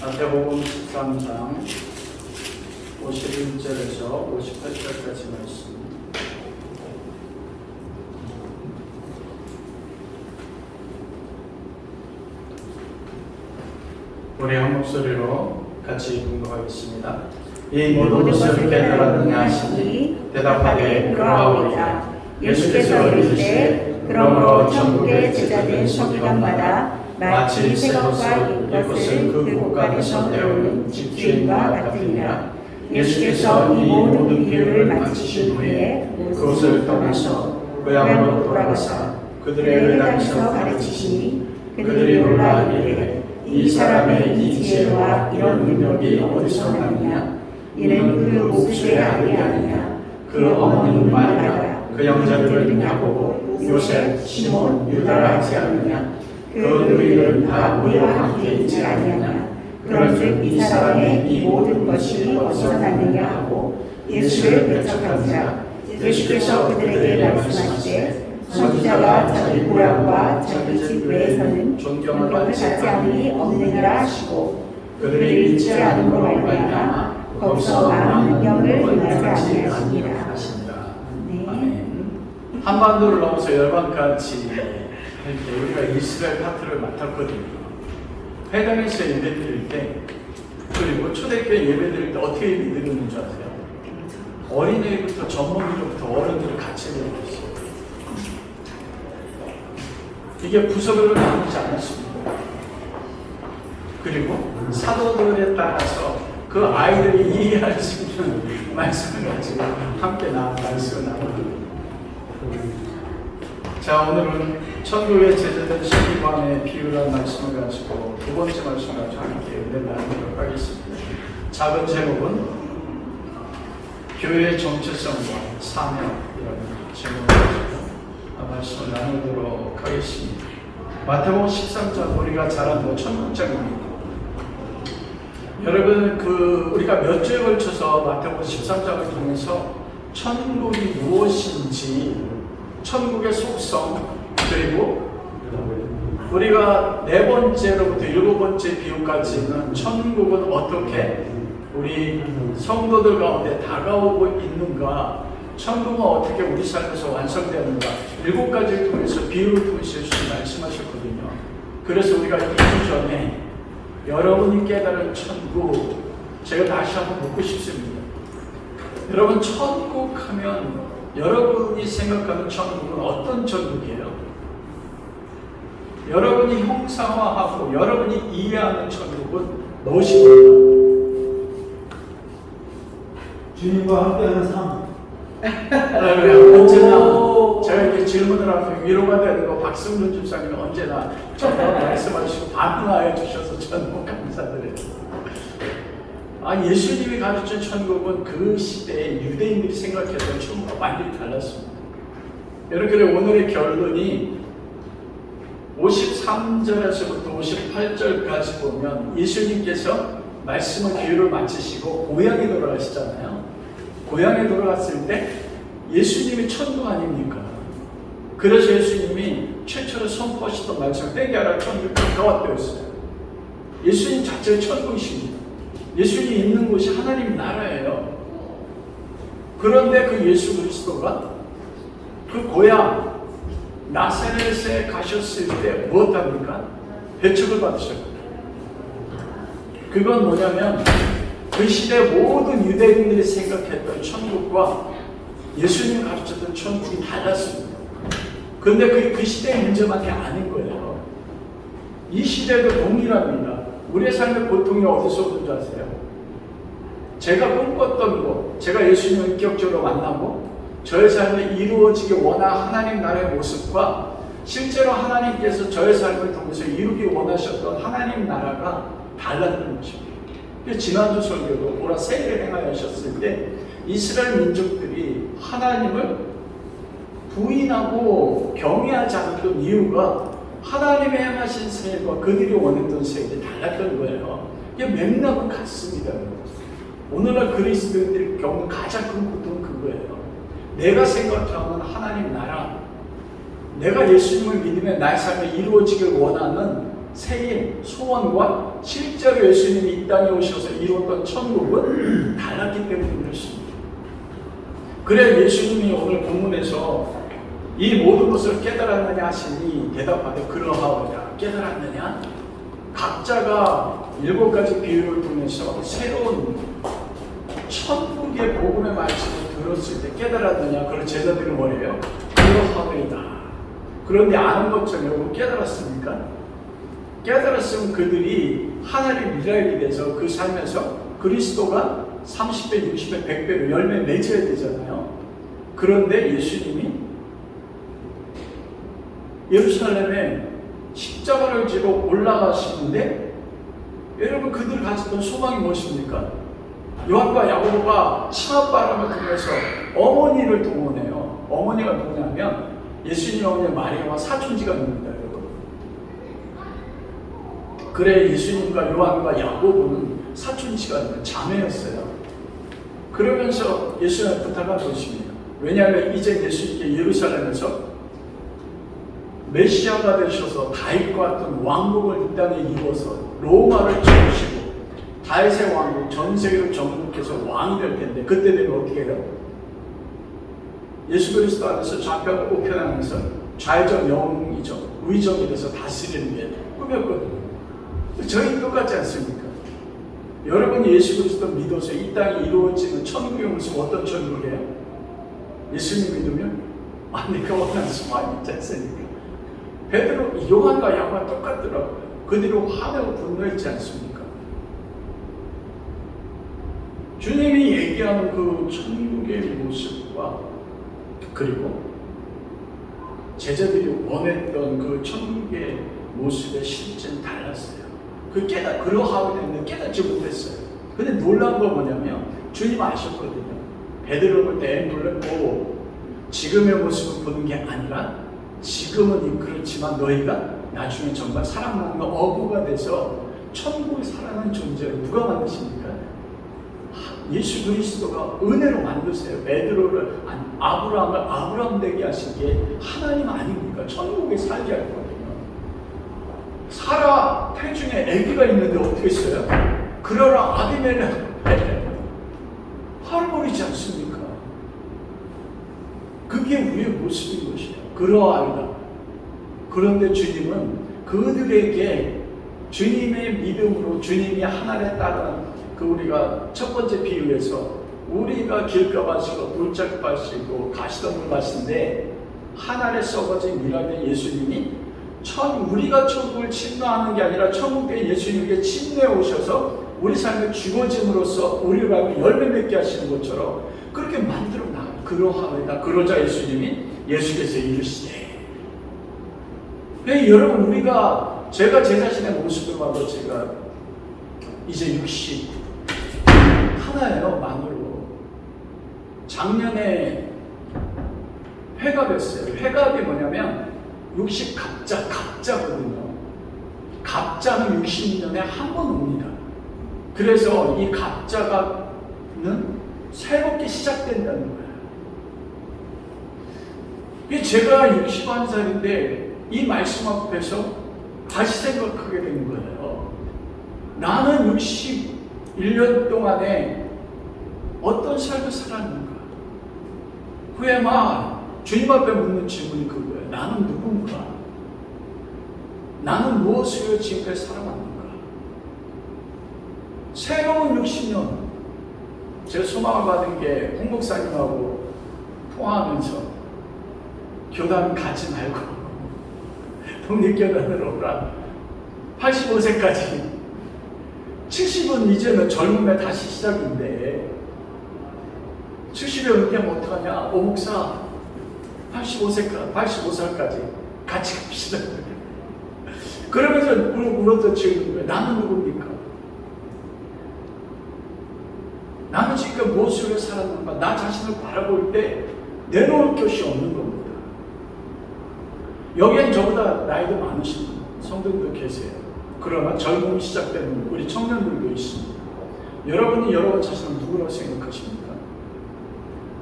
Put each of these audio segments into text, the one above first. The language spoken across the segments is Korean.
마태복음 13장 51절에서 58절까지 말씀. 우리 한 목소리로 같이 공부하겠습니다. 이 모든 것을 깨달았느냐 하시니 대답하되 그러하오리라. 예수께서 이르시되 그러므로 천국의 제자된 서기관마다 마치 새 것과 옛 것을 그 곳간에서 내어오는 집주인과 같으니라. 예수께서 이 모든 비유를 마치신 후에 그곳을 떠나서 고향으로 돌아가사 그들의 회당에서 가르치시니 그들이 놀라 이르되 이 사람의 이 지혜와 이런 능력이 어디서 나느냐? 이는 그 목수의 아들이 아니냐? 그 어머니 마리아, 그 형제들은 야고보, 요셉, 시몬, 유다라 하지 않느냐? 그 너희들은 다 우리와 함께 있지 아니하냐? 그런즉 이 사람의 이 모든 것이 어디서 났느냐 하고 예수를 배척하니라. 예수께서 그들에게 말씀하시되 선지자가 자기 고향과 자기 집 외에서는 존경을 받지 않으니 없느니라 하시고 그들이 믿지 않은 걸로 말미암아 거기서 많은 능력을 행하지 아니하시니라 하십니다. 아멘. 한반도를 넘어서 열방까지 할 때 우리가 이스라엘 파트를 맡았거든요. 회당에서 예배 드릴 때 그리고 초대교회 예배 드릴 때 어떻게 예배 드리는 줄 아세요? 어린애부터 전문기로부터 어른들을 같이 드렸어요. 이게 부서별로 나누지 않았습니다. 그리고 사도들에 따라서 그 아이들이 이해할 수 있는 말씀을 가지고 함께 말씀을 나눕니다. 자, 오늘은 천국의 제자된 서기관의 비유라는 말씀을 가지고 두 번째 말씀을 가지고 함께 은혜를 나누도록 하겠습니다. 작은 제목은 교회의 정체성과 사명이라는 제목을 가지고 말씀을 나누도록 하겠습니다. 마태복음 13장 우리가 잘 아는 천국장입니다. 여러분 우리가 몇 주에 걸쳐서 마태복음 13장을 통해서 천국이 무엇인지 천국의 속성 그리고 우리가 네 번째로부터 일곱 번째 비유까지는 천국은 어떻게 우리 성도들 가운데 다가오고 있는가 천국은 어떻게 우리 삶에서 완성되는가 일곱 가지를 통해서 비유를 통해서 예수님이 말씀하셨거든요. 그래서 우리가 2주 전에 여러분이 깨달은 천국 제가 다시 한번 묻고 싶습니다. 여러분 천국 하면 여러분이 생각하는 천국은 어떤 천국이에요? 여러분이 형상화하고 여러분이 이해하는 천국은 무엇입니까? 주님과 함께하는 삶. 언제나 제가 이렇게 질문을 하면 위로가 되는 거 박승준 집사님이 언제나 저와 말씀하시고 반응하여 주셔서 저는 너무 감사드려요. 예수님이 가르친 천국은 그 시대에 유대인들이 생각했던 천국과 완전히 달랐습니다. 여러분 오늘의 결론이 53절에서부터 58절까지 보면 예수님께서 말씀을 비유를 마치시고 고향에 돌아가시잖아요. 고향에 돌아갔을 때 예수님이 천국 아닙니까? 그래서 예수님이 최초로 선포하셨던 말씀 회개하라 천국이 가까웠대였어요. 예수님 자체가 천국이십니다. 예수님이 있는 곳이 하나님 나라예요. 그런데 그 예수 그리스도가 그 고향 나사렛에 가셨을 때 무엇합니까? 배척을 받으셨거든요. 그건 뭐냐면 그 시대 모든 유대인들이 생각했던 천국과 예수님이 가르쳤던 천국이 달랐습니다. 그런데 그 시대의 문제만이 아닌 거예요. 이 시대도 동일합니다. 우리의 삶의 고통이 어디서 오는 줄 아세요? 제가 꿈꿨던 것, 제가 예수님을 인격적으로 만나고 저의 삶에 이루어지기 원한 하나님 나라의 모습과 실제로 하나님께서 저의 삶을 통해서 이루기 원하셨던 하나님 나라가 달랐던 것입니다. 지난주 설교도 보라 세례를 행하셨을 때 이스라엘 민족들이 하나님을 부인하고 경외하지 않았던 이유가 하나님의 행하신 세례와 그들이 원했던 세례가 달랐던 거예요. 이게 맥락은 같습니다. 오늘날 그리스도인들이 겪는 가장 큰 고통은 그거예요. 내가 생각하는 하나님 나라, 내가 예수님을 믿으며 나의 삶에 이루어지길 원하는 새인 소원과 실제로 예수님이 이 땅에 오셔서 이루었던 천국은 달랐기 때문에 그렇습니다. 그래 예수님이 오늘 본문에서 이 모든 것을 깨달았느냐 하시니 대답하되 그러하오라. 깨달았느냐? 각자가 7가지 비유를 통해서 새로운 천국의 복음의 말씀을 들었을 때 깨달았느냐? 그걸 제자들이 뭐래요? 그러하오이다. 그런데 아는 것처럼 여러분 깨달았습니까? 깨달았으면 그들이 하나님 이스라엘이 돼서 그 삶에서 그리스도가 30배, 60배, 100배로 열매 맺어야 되잖아요. 그런데 예수님이 예루살렘에 십자가를 지고 올라가시는데 여러분 그들 가졌던 소망이 무엇입니까? 요한과 야고보가 치맛바람을 통해서 어머니를 동원해요. 어머니가 누구냐면 예수님 어머니 마리아와 사촌지간입니다. 여러분. 그래 예수님과 요한과 야고보는 사촌지간이에요. 자매였어요. 그러면서 예수님을 부탁한 것입니다. 왜냐하면 이제 예수님께 예루살렘에서 메시아가 되셔서 다윗과 같은 왕국을 이 땅에 이루어서 로마를 치우시고 다윗의 왕국 전 세계를 정복해서 왕이 될 텐데 그때 되면 어떻게 해요? 예수 그리스도 안에서 좌편 우편하면서 좌의정 영이정 의정이 돼서 다스리는 게 꿈이었거든요. 저희 똑같지 않습니까? 여러분이 예수 그리스도 믿어서 이 땅에 이루어지는 천국의 모습 어떤 천국이에요? 예수님 믿으면 내가 원하는 소망이 있지 않습니까? 베드로, 요한과 야고보가 똑같더라고요. 그들은 화내고 분노했지 않습니까? 주님이 얘기하는 그 천국의 모습과 그리고 제자들이 원했던 그 천국의 모습의 실제는 달랐어요. 그러하고 됐는데 깨닫지 못했어요. 근데 놀라운 건 뭐냐면 주님 아셨거든요. 베드로 볼 때 놀랐고 지금의 모습을 보는 게 아니라 지금은 그렇지만 너희가 나중에 정말 사랑하는 어부가 돼서 천국을 살아가는 존재로 누가 만드십니까? 예수 그리스도가 은혜로 만드세요. 베드로를 아브라함을 아브라함 되게 하신 게 하나님 아닙니까? 천국에 살게 할 거거든요. 사라 태중에 아기가 있는데 어떻게 했어요? 그러라 아비멜렉 팔아버리지 않습니까? 그게 우리의 모습인 것이에요. 그러하이다. 그런데 주님은 그들에게 주님의 믿음으로 주님이 하나님에 따른 우리가 첫 번째 비유에서 우리가 길가마시고 돌짝밭이고 가시덤불 밭인데 하늘에 썩어진 미랄의 예수님이 우리가 천국을 침노하는 게 아니라 천국에 예수님께 침노해 오셔서 우리 삶에 죽어짐으로써 우리가 열매 맺게 하시는 것처럼 그렇게 만들어 나가요. 그러하이다. 그러자 예수님이 예수께서 이르시되 여러분 제가 제 자신의 모습을 봐도 제가 이제 60 하나예요. 만으로 작년에 회갑했어요. 회갑이 뭐냐면 60 갑자거든요. 갑자는 60년에 한 번 옵니다. 그래서 이 갑자가는 새롭게 시작된다는 거예요. 제가 61살인데 이 말씀 앞에서 다시 생각하게 된 거예요. 나는 61년 동안에 어떤 삶을 살았는가? 후에 주님 앞에 묻는 질문이 그거예요. 나는 누군가? 나는 무엇을 지금까지 살아왔는가? 새로운 60년 제가 소망을 받은 게 홍 목사님하고 통화하면서 교단 가지 말고 독립교단으로 오라. 85세까지 70은 이제는 젊음에 다시 시작인데 70에 은퇴하면 어떡하냐? 오 목사 85살까지 같이 갑시다. 그러면서 울어젖히는 거예요. 나는 누굽니까? 나는 지금 무엇을 살았는가? 나 자신을 바라볼 때 내놓을 것이 없는 겁니다. 여기엔 저보다 나이도 많으신 성도님도 계세요. 그러나 젊음이 시작되는 우리 청년들도 있습니다. 여러분이 여러분 자신을 누구라고 생각하십니까?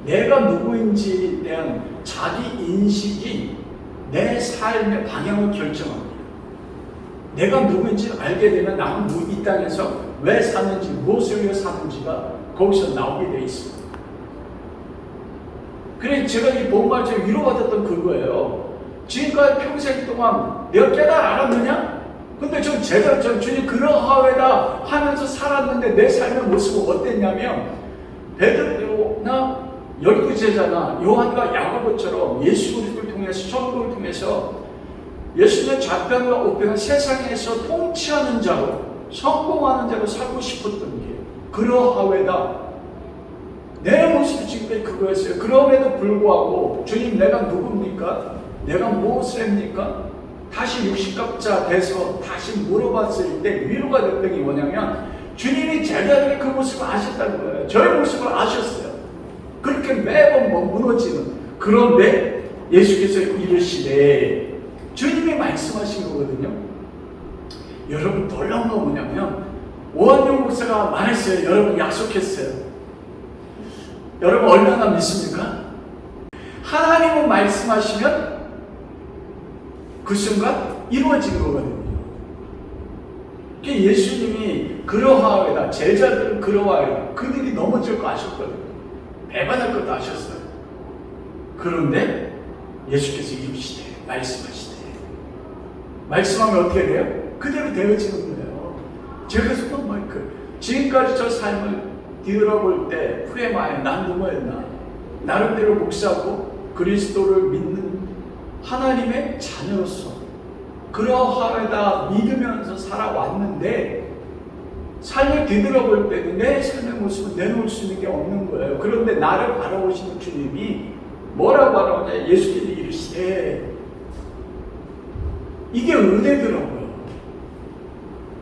내가 누구인지에 대한 자기 인식이 내 삶의 방향을 결정합니다. 내가 누구인지 알게 되면 나는 이 땅에서 왜 사는지, 무엇을 위해 사는지가 거기서 나오게 돼 있습니다. 그래서 제가 이 본말 중에 위로받았던 그거예요. 지금까지 평생 동안 내가 알았느냐? 근데 제가 주님 그러하외다 하면서 살았는데 내 삶의 모습은 어땠냐면, 베드로나 12제자나 요한과 야고보처럼 예수 그리스도를 통해서, 천국을 통해서 예수님의 좌편과 우편을 세상에서 통치하는 자로, 성공하는 자로 살고 싶었던 게 그러하외다. 내 모습이 지금까지 그거였어요. 그럼에도 불구하고 주님 내가 누굽니까? 내가 무엇을 합니까? 다시 육신갑자 돼서 다시 물어봤을 때 위로가 됐던 게 뭐냐면, 주님이 제자들의 그 모습을 아셨다는 거예요. 저의 모습을 아셨어요. 그렇게 매번 무너지는. 그런데 예수께서 이르시되, 주님이 말씀하신 거거든요. 여러분 놀라운 건 뭐냐면, 오한영 목사가 말했어요. 여러분 약속했어요. 여러분 얼마나 믿습니까? 하나님은 말씀하시면 그 순간 이루어진 거거든요. 예수님이 그러하외다, 제자들은 그러하외다, 그들이 넘어질 거 아셨거든요. 배반할 것도 아셨어요. 그런데 예수께서 이루시되, 말씀하시되, 말씀하면 어떻게 돼요? 그대로 되어지는 거예요. 제가 정말 지금까지 저 삶을 뒤돌아볼 때 후회마에 난 누구였나? 나름대로 목사고 그리스도를 믿는 하나님의 자녀로서 그러하다 믿으면서 살아왔는데, 삶을 뒤돌아볼 때는 내 삶의 모습을 내놓을 수 있는 게 없는 거예요. 그런데 나를 바라보시는 주님이 뭐라고 바라보냐? 예수님이 이르시되, 이게 은혜더라고요.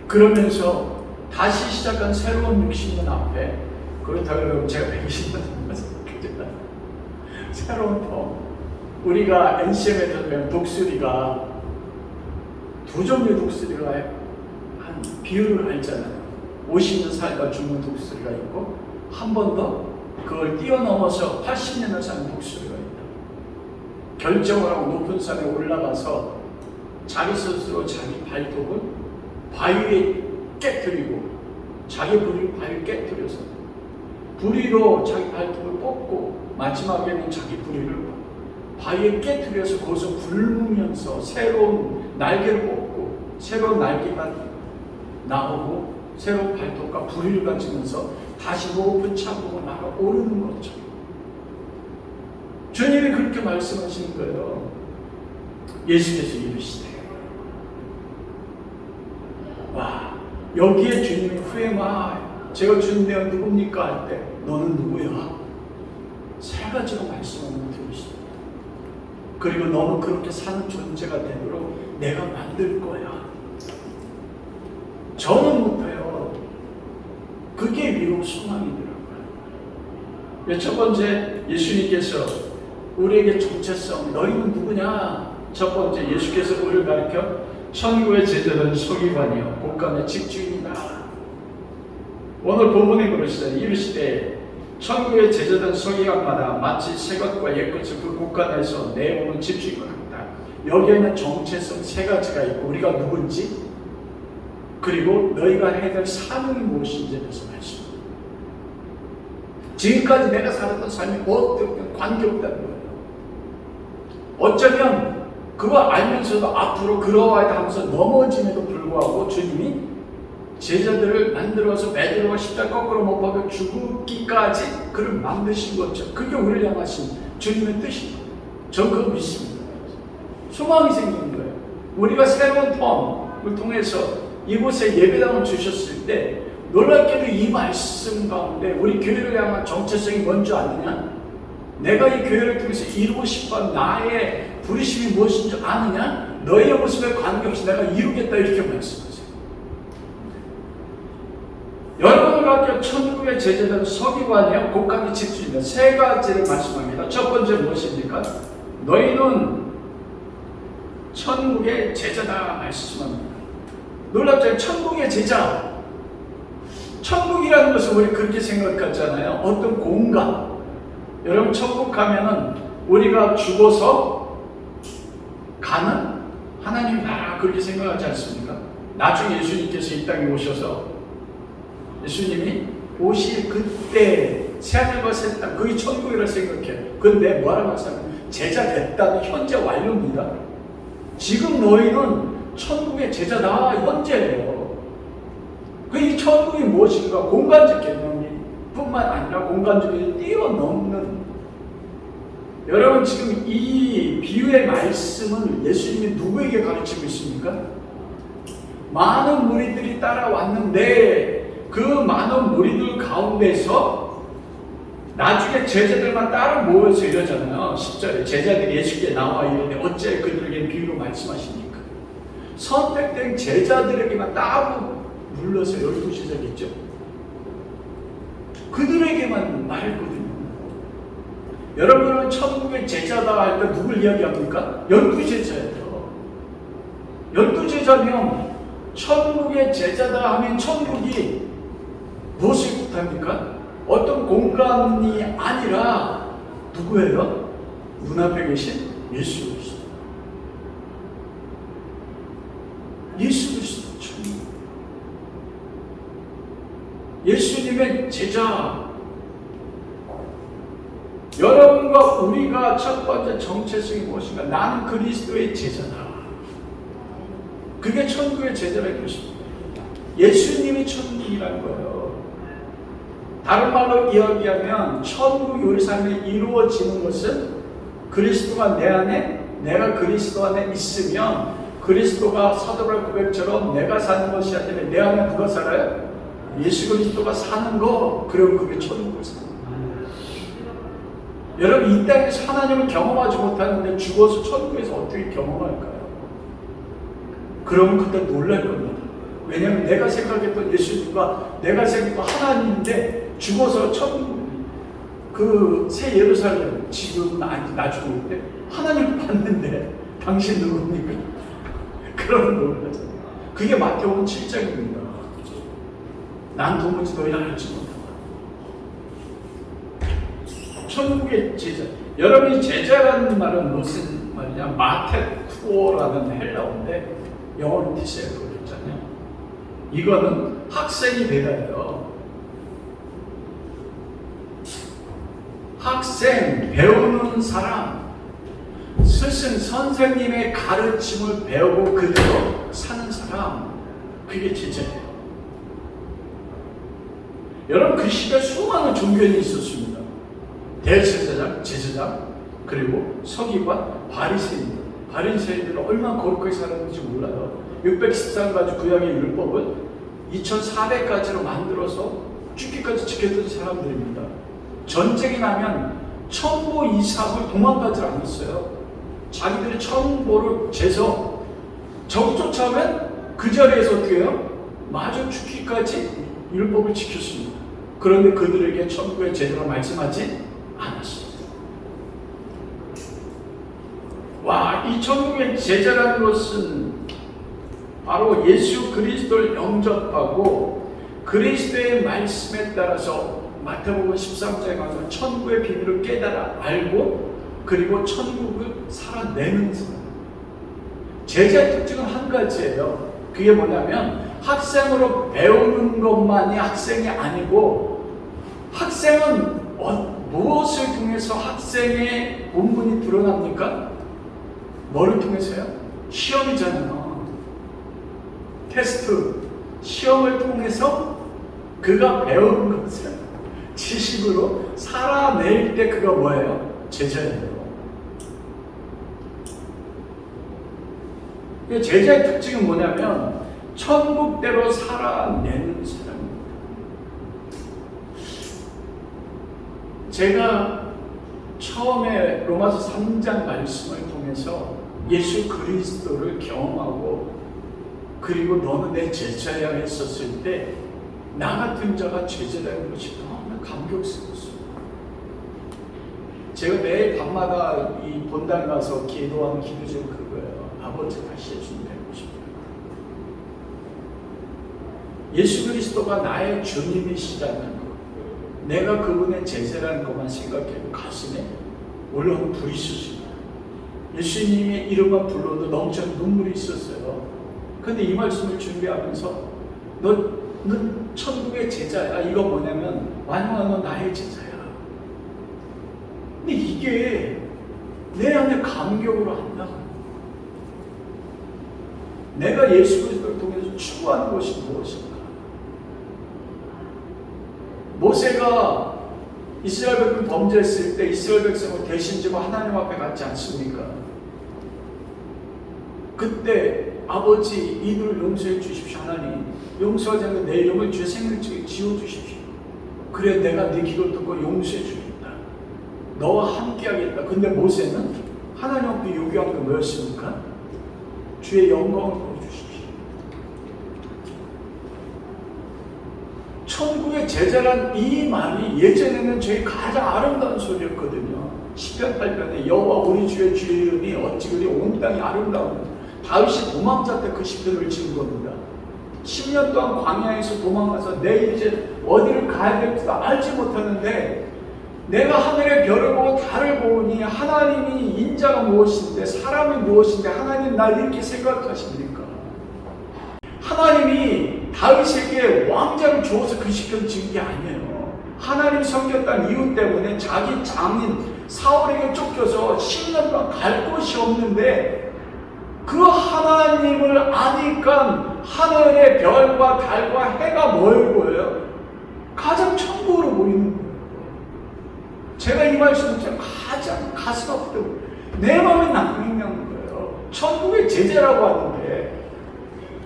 그러면서 다시 시작한 새로운 60년 앞에, 그렇다고 여러분 제가 120년 넘어서 새로운 법, 우리가 NCM에서 배운 독수리가 두 종류의 독수리가 한 비율을 알잖아요. 50년 살다 죽는 독수리가 있고, 한 번 더 그걸 뛰어넘어서 80년을 사는 독수리가 있다. 결정을 하고 높은 산에 올라가서 자기 스스로 자기 발톱을 바위에 깨뜨리고, 자기 부리를 바위에 깨뜨려서 부리로 자기 발톱을 뽑고, 마지막에는 자기 부리를 바위에 깨뜨려서 거기서 굶으면서 새로운 날개를 뽑고, 새로운 날개가 나오고, 새로운 발톱과 부리를 가지면서 다시 높은 창고로 날아오르는 거죠. 주님이 그렇게 말씀하시는 거예요. 예수께서 이르시되, 와, 여기에 주님이 후회마, 제가 주님 내가 누굽니까? 할 때, 너는 누구야? 세 가지로 말씀하는 들으십니다. 그리고 너는 그렇게 사는 존재가 되도록 내가 만들 거야. 저는 못해요. 그게 위로 소망이더라고요. 첫 번째, 예수님께서 우리에게 정체성, 너희는 누구냐? 첫 번째, 예수께서 우리를 가르쳐 천국의 제자는 서기관이요 곳간의 집주인이다. 오늘 본문에 그러시잖아요. 이르시되, 천국의 제자된 서기관마다 마치 새 것과 옛 것을 그 곳간에서 내오는 집주인과 같다. 여기에는 정체성 세 가지가 있고, 우리가 누군지, 그리고 너희가 해야 될 사명이 무엇인지에 대해서 말씀합니다. 지금까지 내가 살았던 삶이 어떻든 관계없다는 거예요. 어쩌면 그거 알면서도 앞으로 그러하다 하면서 넘어짐에도 불구하고 주님이 제자들을 만들어서 베드로와 십자가 거꾸로 못 박혀 죽기까지 그를 만드신 거죠. 그게 우리를 향하신 주님의 뜻입니다. 전 그거 믿습니다. 소망이 생기는 거예요. 우리가 새로운 펌을 통해서 이곳에 예배당을 주셨을 때 놀랍게도 이 말씀 가운데 우리 교회를 향한 정체성이 뭔지 아느냐? 내가 이 교회를 통해서 이루고 싶어 나의 부르심이 무엇인지 아느냐? 너희의 모습에 관계없이 내가 이루겠다, 이렇게 말씀하세요. 여러분을 갖게 천국의 제자들은 서기관이요 곳간의 집주인이다. 세 가지를 말씀합니다. 첫 번째 무엇입니까? 너희는 천국의 제자다 말씀합니다. 놀랍죠? 천국의 제자. 천국이라는 것은 우리 그렇게 생각하잖아요. 어떤 공간. 여러분 천국 가면은 우리가 죽어서 가는 하나님 나라, 그렇게 생각하지 않습니까? 나중에 예수님께서 이 땅에 오셔서 예수님이 오실 그때 새하늘과 새 땅, 그게 천국이라 생각해. 근데 뭐라고 하잖아요? 제자 됐다는 현재 완료입니다. 지금 너희는 천국의 제자다, 현재예요. 이 천국이 무엇인가? 공간적 개념이 뿐만 아니라 공간적으로 뛰어넘는. 여러분, 지금 이 비유의 말씀을 예수님이 누구에게 가르치고 있습니까? 많은 무리들이 따라왔는데 그 많은 무리들 가운데서 나중에 제자들만 따로 모여서 이러잖아요. 10절에 제자들이 예수께 나와 이르되 어째 그들에게 비유로 말씀하십니까? 선택된 제자들에게만 따로 불러서 12제자가 있죠. 그들에게만 말했거든요. 여러분은 천국의 제자다 할 때 누굴 이야기합니까? 12제자예요. 12제자면 천국의 제자다 하면 천국이 무엇을 뜻합니까? 어떤 공간이 아니라 누구예요? 눈앞에 계신 예수 그리스도. 예수 그리스도 천국. 예수님의 제자. 여러분과 우리가 첫 번째 정체성이 무엇인가? 나는 그리스도의 제자다. 그게 천국의 제자라는 것입니다. 예수님이 천국이라는 거예요. 다른 말로 이야기하면 천국 우리 삶에 이루어지는 것은 그리스도가 내 안에, 내가 그리스도 안에 있으면 그리스도가 사도발 고백처럼 내가 사는 것이 아니라 내 안에 누가 살아요? 예수 그리스도가 사는 거. 그럼 그게 천국을 사는 거예요. 여러분, 이 땅에서 하나님을 경험하지 못하는데 죽어서 천국에서 어떻게 경험할까요? 그러면 그때 놀랄 겁니다. 왜냐하면 내가 생각했던 예수님과 내가 생각했던 하나님인데 죽어서 그 새 예루살렘 지금 나중에 올 때 하나님을 봤는데 당신 누굽니까? 그런 놀라잖아요. 그게 마태복음 7장입니다. 난 도무지 너희를 알지 못한다. 천국의 제자. 여러분이 제자라는 말은 무슨 말이냐? 마테쿠오라는 헬라어인데 영어로 디세플 있잖아요. 이거는 학생이 되다예요. 학생, 배우는 사람, 스승, 선생님의 가르침을 배우고 그대로 사는 사람, 그게 제자예요. 여러분, 그 시대에 수많은 종교인이 있었습니다. 대제사장, 제사장, 그리고 서기관, 바리새인들. 바리새인들은 얼마나 거룩하게 살았는지 몰라요. 613가지 구약의 율법을 2400가지로 만들어서 죽기까지 지켰던 사람들입니다. 전쟁이 나면 천보 이상을 도망가지 않았어요. 자기들의 천보를 재서 적이 쫓아오면 그 자리에서 어떻게 해요? 마저 죽기까지 율법을 지켰습니다. 그런데 그들에게 천국의 제도가 말씀하지 않았어요. 와, 이 천국의 제자라는 것은 바로 예수 그리스도를 영접하고 그리스도의 말씀에 따라서 마태복음 13장에 가서 천국의 비밀을 깨달아 알고 그리고 천국을 살아내는 사람. 제자의 특징은 한 가지예요. 그게 뭐냐면 학생으로 배우는 것만이 학생이 아니고 학생은 무엇을 통해서 학생의 본분이 드러납니까? 뭐를 통해서요? 시험이잖아요. 테스트, 시험을 통해서 그가 배운 것을 지식으로 살아낼 때 그가 뭐예요? 제자예요. 제자의 특징은 뭐냐면 천국대로 살아내는 사람입니다. 제가 처음에 로마서 3장 말씀을 통해서 예수 그리스도를 경험하고 그리고 너는 내 제자야 했었을 때 나 같은 자가 제자라는 것이 너무 감격스러웠어요. 제가 매일 밤마다 이 본당 가서 기도하는 기도 제목이 그거예요. 아버지 다시 예수님 뵙고 싶어요. 예수 그리스도가 나의 주님이시다는 것, 내가 그분의 제자라는 것만 생각해도 가슴에 올라오는 불이 있었습니다. 예수님의 이름만 불러도 넘치는 눈물이 있었어요. 근데 이 말씀을 준비하면서 너 천국의 제자야. 이거 뭐냐면 완영아 너 나의 제자야. 근데 이게 내 안에 감격으로 한다고. 내가 예수 그리스도를 통해서 추구하는 것이 무엇인가? 모세가 이스라엘 백성 범죄했을 때 이스라엘 백성을 대신 지고 하나님 앞에 갔지 않습니까? 그때 아버지 이들을 용서해 주십시오. 하나님 용서하지 않는 내 영을 죄 생명책에 지워주십시오. 그래 내가 네 기도 듣고 용서해 주겠다. 너와 함께 하겠다. 근데 모세는 하나님 앞에 요구한 게 뭐였습니까? 주의 영광을 보여주십시오. 천국의 제자란 이 말이 예전에는 저희 가장 아름다운 소리였거든요. 시편 8편에 여호와 우리 주의 주의 이름이 어찌 그리 온 땅이 아름다운 다윗이 도망자 때 그 시편을 지은 겁니다. 10년 동안 광야에서 도망가서 내일 이제 어디를 가야 될지도 알지 못하는데 내가 하늘의 별을 보고 달을 보니 하나님이 인자가 무엇인데 사람이 무엇인데 하나님 날 이렇게 생각하십니까? 하나님이 다윗에게 왕자를 주어서 그 시편을 지은 게 아니에요. 하나님이 섬겼던 이유 때문에 자기 장인 사울에게 쫓겨서 10년 동안 갈 곳이 없는데 그 하나님을 아니까 하늘의 별과 달과 해가 뭐일 거예요? 가장 천국으로 보이는 거예요. 제가 이 말씀을 가장 가슴 아프고 내 마음에 남는 거예요. 천국의 제자라고 하는데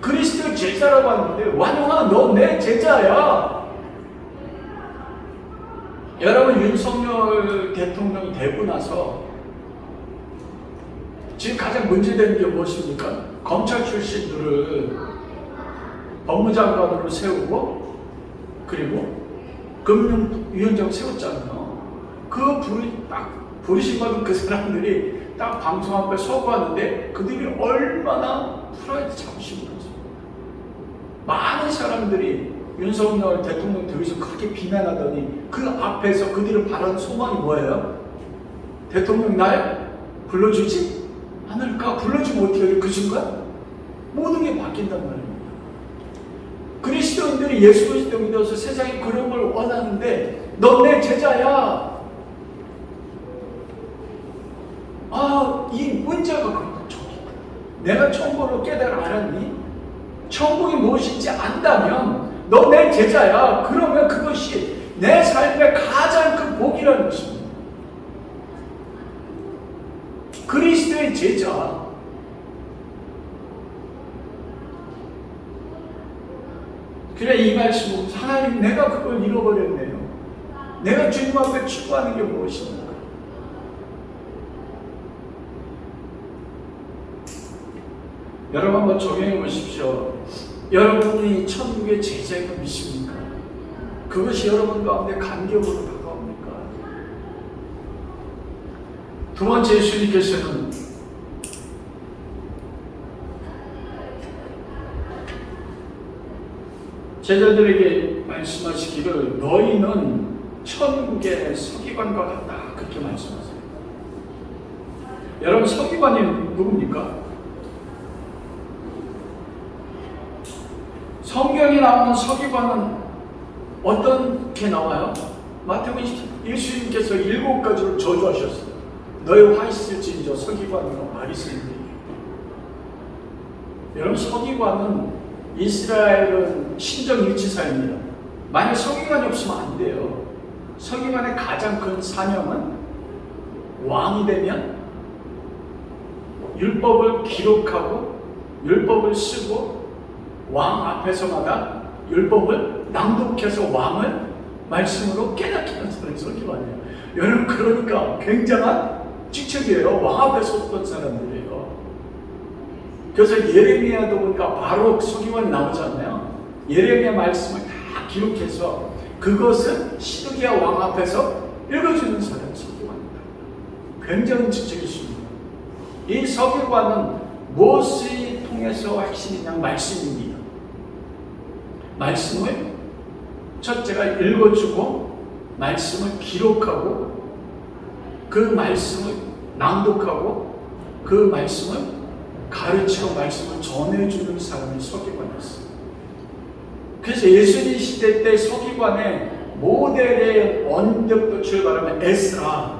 그리스도의 제자라고 하는데 완영아 너 내 제자야. 여러분 윤석열 대통령이 되고 나서 지금 가장 문제되는 게 무엇입니까? 검찰 출신들을 법무장관으로 세우고 그리고 금융위원장 세웠잖아요. 그 부르심 받은 그 사람들이 딱 방송 앞에 서고 하는데 그들이 얼마나 프라이드 자부심이 있어요. 많은 사람들이 윤석열 대통령 되기서 그렇게 비난하더니 그 앞에서 그들을 바라는 소망이 뭐예요? 대통령 날 불러주지 않을까? 불러주면 어떻게 해요? 그 순간 모든 게 바뀐단 말입니다. 그리스도인들이 예수 그리스도 믿어서 세상에 그런 걸 원하는데 너 내 제자야. 이 문제가 그렇다. 내가 천국을 깨달아 알았니? 천국이 무엇인지 안다면 너 내 제자야. 그러면 그것이 내 삶의 가장 큰 복이라는 것입니다. 그리스도의 제자. 그래 이 말씀은 하나님 내가 그걸 잃어버렸네요. 내가 주님 앞에 추구하는 게 무엇입니까? 여러분 한번 적용해 보십시오. 여러분이 천국의 제자인 거 믿습니까? 그것이 여러분 가운데 간격으로 다가옵니까? 두 번째 예수님께서는 제자들에게 말씀하시기를 너희는 천국의 서기관과 같다 그렇게 말씀하세요. 여러분 서기관이 누굽니까? 성경에 나오는 서기관은 어떻게 나와요? 마태복음 20장 예수님께서 7가지로 저주하셨어요. 너희 화 있을진저 서기관이요 바리새인들이. 여러분 서기관은 이스라엘은 신정일치사입니다. 만약 서기관이 없으면 안 돼요. 서기관의 가장 큰 사명은 왕이 되면 율법을 기록하고 율법을 쓰고 왕 앞에서마다 율법을 낭독해서 왕을 말씀으로 깨닫게 하는 사람이 서기관이에요. 여러분 그러니까 굉장한 직책이에요. 왕 앞에 섰던 사람들이에요. 그래서 예레미야도 보니까 바로 서기관이 나오잖아요. 예레미야 말씀을 다 기록해서 그것을 시드기야 왕 앞에서 읽어주는 사람이 서기관입니다. 굉장한 직책이 있습니다. 이 서기관은 무엇을 통해서 핵심이냐 말씀입니다. 말씀을 첫째가 읽어주고 말씀을 기록하고 그 말씀을 낭독하고 그 말씀을 가르치고 말씀을 전해주는 사람이 서기관이었어요. 그래서 예수님 시대 때 서기관의 모델의 원격도 출발하면 에스라.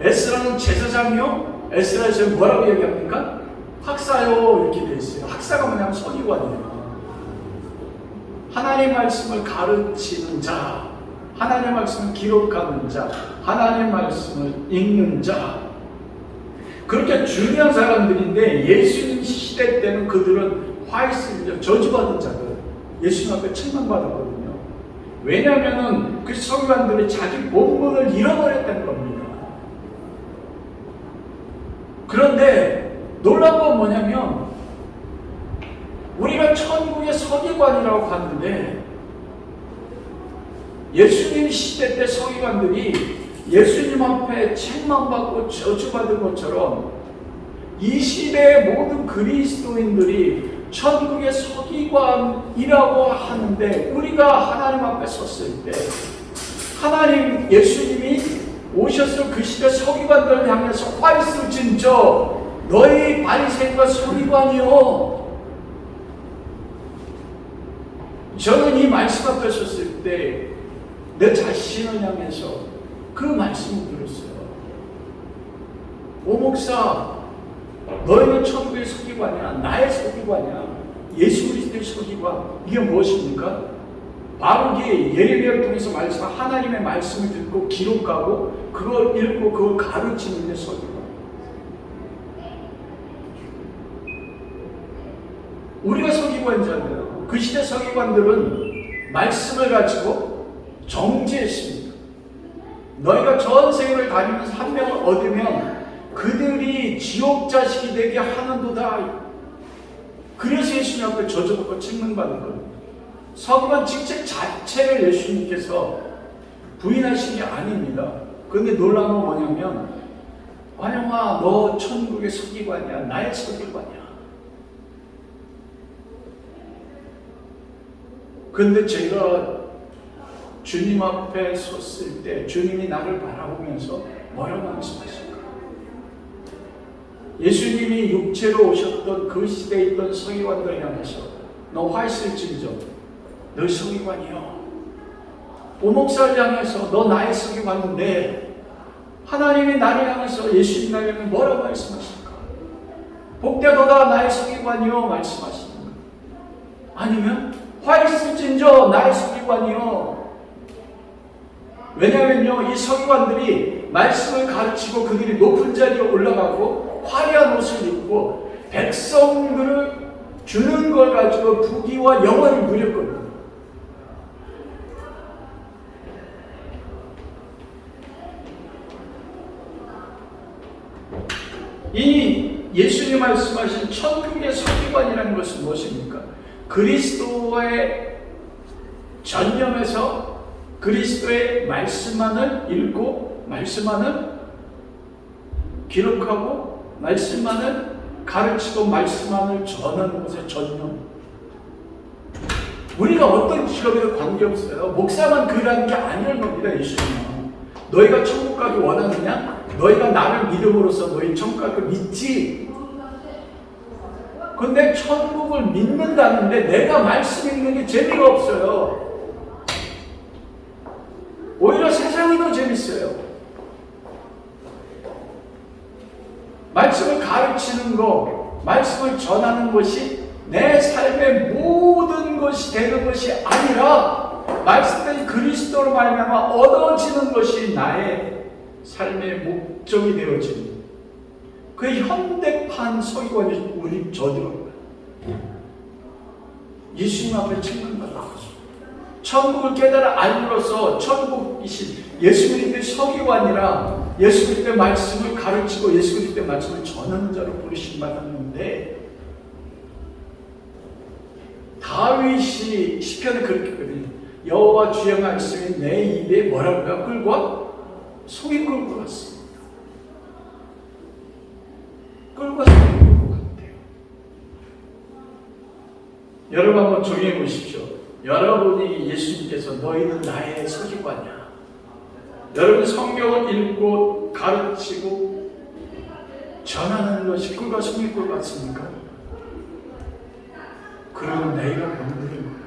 에스라는 제사장이요. 에스라에서 뭐라고 얘기합니까? 학사요 이렇게 돼 있어요. 학사가 뭐냐면 서기관이에요. 하나님 말씀을 가르치는 자, 하나님 말씀을 기록하는 자, 하나님 말씀을 읽는 자. 그렇게 중요한 사람들인데 예수님 시대 때는 그들은 화이스 저주받은 자들, 예수님 앞에 책망받았거든요. 왜냐하면 그 서기관들이 자기 본분을 잃어버렸다는 겁니다. 그런데 놀라운 건 뭐냐면 우리가 천국의 서기관이라고 하는데 예수님 시대 때 서기관들이 예수님 앞에 책망받고 저주받은 것처럼 이 시대의 모든 그리스도인들이 천국의 서기관이라고 하는데 우리가 하나님 앞에 섰을 때 하나님 예수님이 오셔서 그 시대 서기관들을 향해서 화이스 진저 너희 바리새인과 서기관이요. 저는 이 말씀 앞에 섰을 때 내 자신을 향해서 그 말씀을 들었어요. 오 목사, 너희는 천국의 서기관이야. 나의 서기관이야. 예수 그리스도의 서기관. 이게 무엇입니까? 바룩이 예레미야를 통해서 말씀, 하나님의 말씀을 듣고 기록하고 그걸 읽고 그걸 가르치는 데 서기관. 우리가 서기관이잖아요. 그 시대 서기관들은 말씀을 가지고 정죄했습니다. 너희가 전 세계를 다니면서 한 명을 얻으면 그들이 지옥 자식이 되게 하는도다. 그래서 예수님 앞에 저주받고 책망받은 겁니다. 서기관 직책 자체를 예수님께서 부인하신 게 아닙니다. 그런데 놀라운 건 뭐냐면 완영아 너 천국의 서기관이야. 나의 서기관이야. 그런데 제가 주님 앞에 섰을 때 주님이 나를 바라보면서 뭐라고 말씀하실까? 예수님이 육체로 오셨던 그 시대에 있던 서기관들을 향해서 너 화 있을진저 너 서기관이여. 오목사를 향해서 너 나의 서기관인데 하나님이 나를 향해서 예수님 나를 향해 뭐라고 말씀하실까? 복되도다 나의 서기관이여 말씀하시는 거. 아니면 화 있을진저 나의 서기관이여. 왜냐면요, 이 서기관들이 말씀을 가르치고 그들이 높은 자리에 올라가고 화려한 옷을 입고 백성들을 주는 걸 가지고 부귀와 영화를 누렸거든요. 이 예수님 말씀하신 천국의 서기관이라는 것은 무엇입니까? 그리스도의 전념에서 그리스도의 말씀만을 읽고 말씀만을 기록하고 말씀만을 가르치고 말씀만을 전하는 것에 전념. 우리가 어떤 직업에도 관계없어요. 목사만 그러라는 게 아니라는 겁니다. 예수님은 너희가 천국 가기 원하느냐? 너희가 나를 믿음으로써 너희 천국 가기 믿지. 근데 천국을 믿는다는데 내가 말씀 읽는 게 재미가 없어요. 오히려 세상이 더 재밌어요. 말씀을 가르치는 거, 말씀을 전하는 것이 내 삶의 모든 것이 되는 것이 아니라 말씀된 그리스도로 말미암아 얻어지는 것이 나의 삶의 목적이 되어지는 그 현대판 서기관이 우리 저들입니다. 예수님 앞에 책망받았습니다. 천국을 깨달아 알므로써 천국이신 예수 그리스도의 서기관이라 예수 그리스도의 말씀을 가르치고 예수 그리스도의 말씀을 전하는 자로 부르심 받았는데 다윗이 시편에 그렇게 했거든요. 여호와 주의 말씀이 내 입에 뭐라고요? 꿀과 송이 꿀 것 같습니다. 꿀과 송이 꿀 것 같아요. 여러분 한번 정리해 보십시오. 여러분이 예수님께서 너희는 나의 서기관이야. 여러분 성경을 읽고 가르치고 전하는 것이 꿀과 송이꿀 같습니까? 그러고 내가 병들은 거예요.